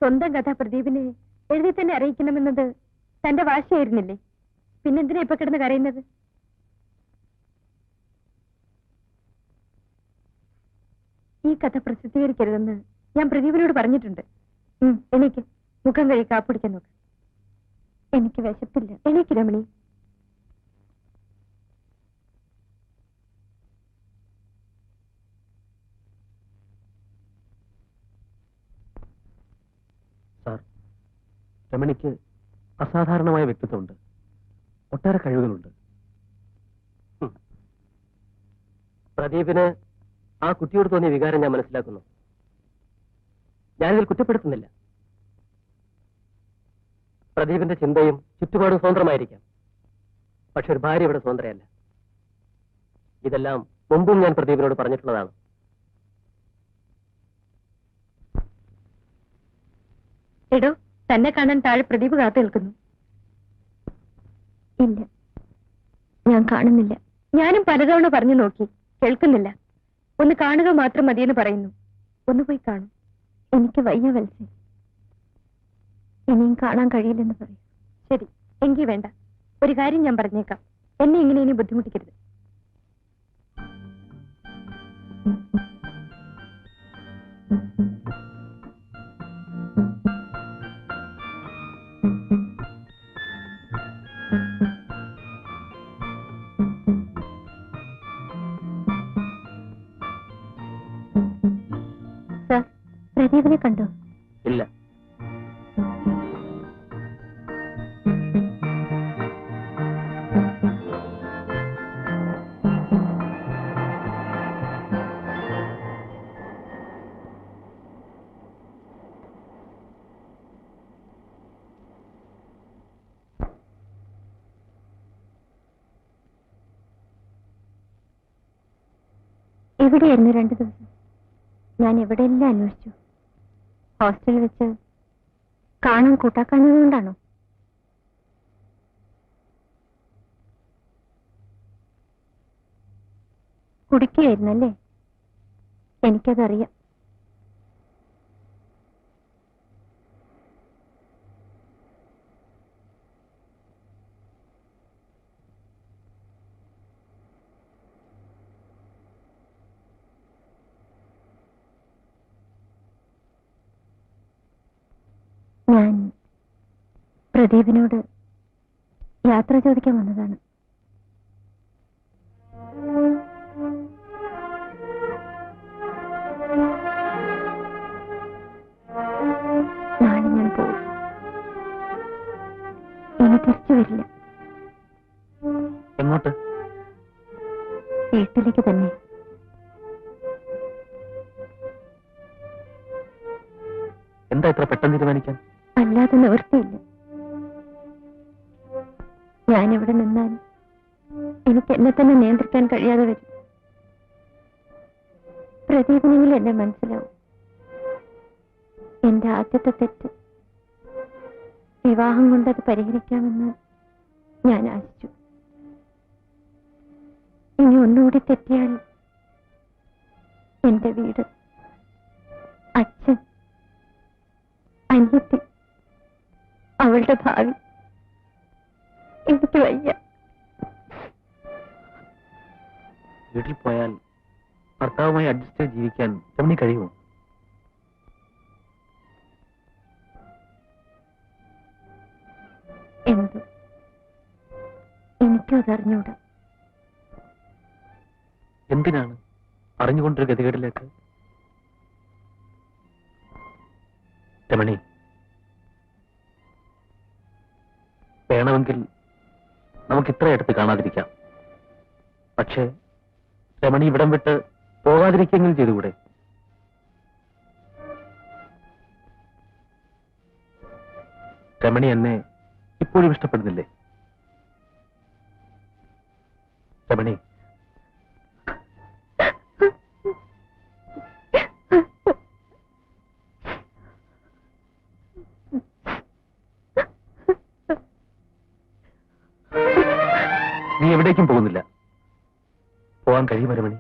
Speaker 1: സ്വന്തം കഥ പ്രദീപിനെ എഴുതി തന്നെ അറിയിക്കണമെന്നത് തന്റെ വാശിയായിരുന്നില്ലേ? പിന്നെന്തിനാ ഇപ്പൊ കിടന്ന് കരയുന്നത്? ഈ കഥ പ്രസിദ്ധീകരിക്കരുതെന്ന് ഞാൻ പ്രദീപിനോട് പറഞ്ഞിട്ടുണ്ട്. എണീക്ക്, മുഖം കഴി കാപ്പിടിക്കാൻ നോക്ക്. എനിക്ക് വിശപ്പില്ല. എണീക്ക് രമണി.
Speaker 5: സാർ, രമണിക്ക് അസാധാരണമായ വ്യക്തിത്വമുണ്ട്, ഒട്ടേറെ കഴിവുകളുണ്ട്. പ്രദീപിന് ആ കുട്ടിയോട് തോന്നിയ വികാരം ഞാൻ മനസ്സിലാക്കുന്നു. ഞാനിതിൽ കുറ്റപ്പെടുത്തുന്നില്ല. പ്രദീപിന്റെ ചിന്തയും ചുറ്റുപാടും സ്വതന്ത്രമായിരിക്കാം, പക്ഷെ ഒരു ഭാര്യ ഇവിടെ സ്വതന്ത്രയല്ല. ഇതെല്ലാം മുമ്പും ഞാൻ പ്രദീപിനോട് പറഞ്ഞിട്ടുള്ളതാണ്.
Speaker 1: എടോ, തന്നെ കാണാൻ താഴെ പ്രദീപ് കാത്തു നിൽക്കുന്നു. ഇല്ല, ഞാൻ കാണുന്നില്ല. ഞാനും പലതവണ പറഞ്ഞു നോക്കി, കേൾക്കുന്നില്ല. ഒന്ന് കാണുക മാത്രം മതിയെന്ന് പറയുന്നു. ഒന്ന് പോയി കാണും. എനിക്ക് വയ്യ വത്സേ, ഇനിയും കാണാൻ കഴിയില്ലെന്ന് പറയും. ശരി, എങ്കിൽ വേണ്ട. ഒരു കാര്യം ഞാൻ പറഞ്ഞേക്കാം, എന്നെ ഇങ്ങനെ ഇനി ബുദ്ധിമുട്ടിക്കരുത്. സർ, പ്രദീപിനെ കണ്ടോ?
Speaker 5: ഇല്ല.
Speaker 1: എവിടെയായിരുന്നു 2 ദിവസം? ഞാൻ എവിടെയെല്ലാം അന്വേഷിച്ചു. ഹോസ്റ്റലിൽ വെച്ച് കാണാൻ കൂട്ടാക്കാഞ്ഞതുകൊണ്ടാണോ? കുടിക്കുകയായിരുന്നല്ലേ? എനിക്കതറിയാം. ഞാൻ പ്രദീപിനോട് യാത്ര ചോദിക്കാൻ വന്നതാണ്. നാളെ ഞാൻ പോകും. ഇനി തിരിച്ചു വരില്ല.
Speaker 5: എങ്ങോട്ട്?
Speaker 1: വീട്ടിലേക്ക് തന്നെ.
Speaker 5: എന്താ ഇത്ര പെട്ടെന്ന് തീരുമാനിക്കാൻ?
Speaker 1: അല്ലാതെ നിവൃത്തിയില്ല. ഞാനിവിടെ നിന്നാൽ എനിക്ക് എന്നെ തന്നെ നിയന്ത്രിക്കാൻ കഴിയാതെ വരും. പ്രദീപിനെങ്കിലും എന്നെ മനസ്സിലാവും. എന്റെ ആദ്യത്തെ തെറ്റ്. വിവാഹം കൊണ്ടത് പരിഹരിക്കാമെന്ന് ഞാൻ ആശിച്ചു. ഇനി ഒന്നുകൂടി തെറ്റിയാൽ എന്റെ വീട്, അച്ഛൻ, അനിയത്തി, അവളുടെ ഭാവി, എനിക്ക് വയ്യ.
Speaker 5: വീട്ടിൽ പോയാൽ ഭർത്താവുമായി അഡ്ജസ്റ്റ് ചെയ്ത് ജീവിക്കാൻ രമണി കഴിയുമോ?
Speaker 1: എന്ത്? എനിക്കും അതറിഞ്ഞൂടാ.
Speaker 5: എന്തിനാണ് അറിഞ്ഞുകൊണ്ടൊരു ഗതികേടിലേക്ക്? രമണി, വേണമെങ്കിൽ നമുക്ക് ഇത്ര അടുത്ത് കാണാതിരിക്കാം. പക്ഷേ രമണി ഇവിടം വിട്ട് പോകാതിരിക്കെങ്കിലും ചെയ്തുകൂടെ? രമണി എന്നെ ഇപ്പോഴും ഇഷ്ടപ്പെടുന്നില്ലേ? രമണി, നീ എവിടേക്കും പോകുന്നില്ല. പോകാൻ കഴിയുമോ രമണി?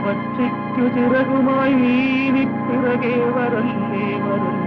Speaker 4: പക്ഷിക്കു ചിറകുമായി നീ പിറകെ വരല്ലേ വരല്ലേ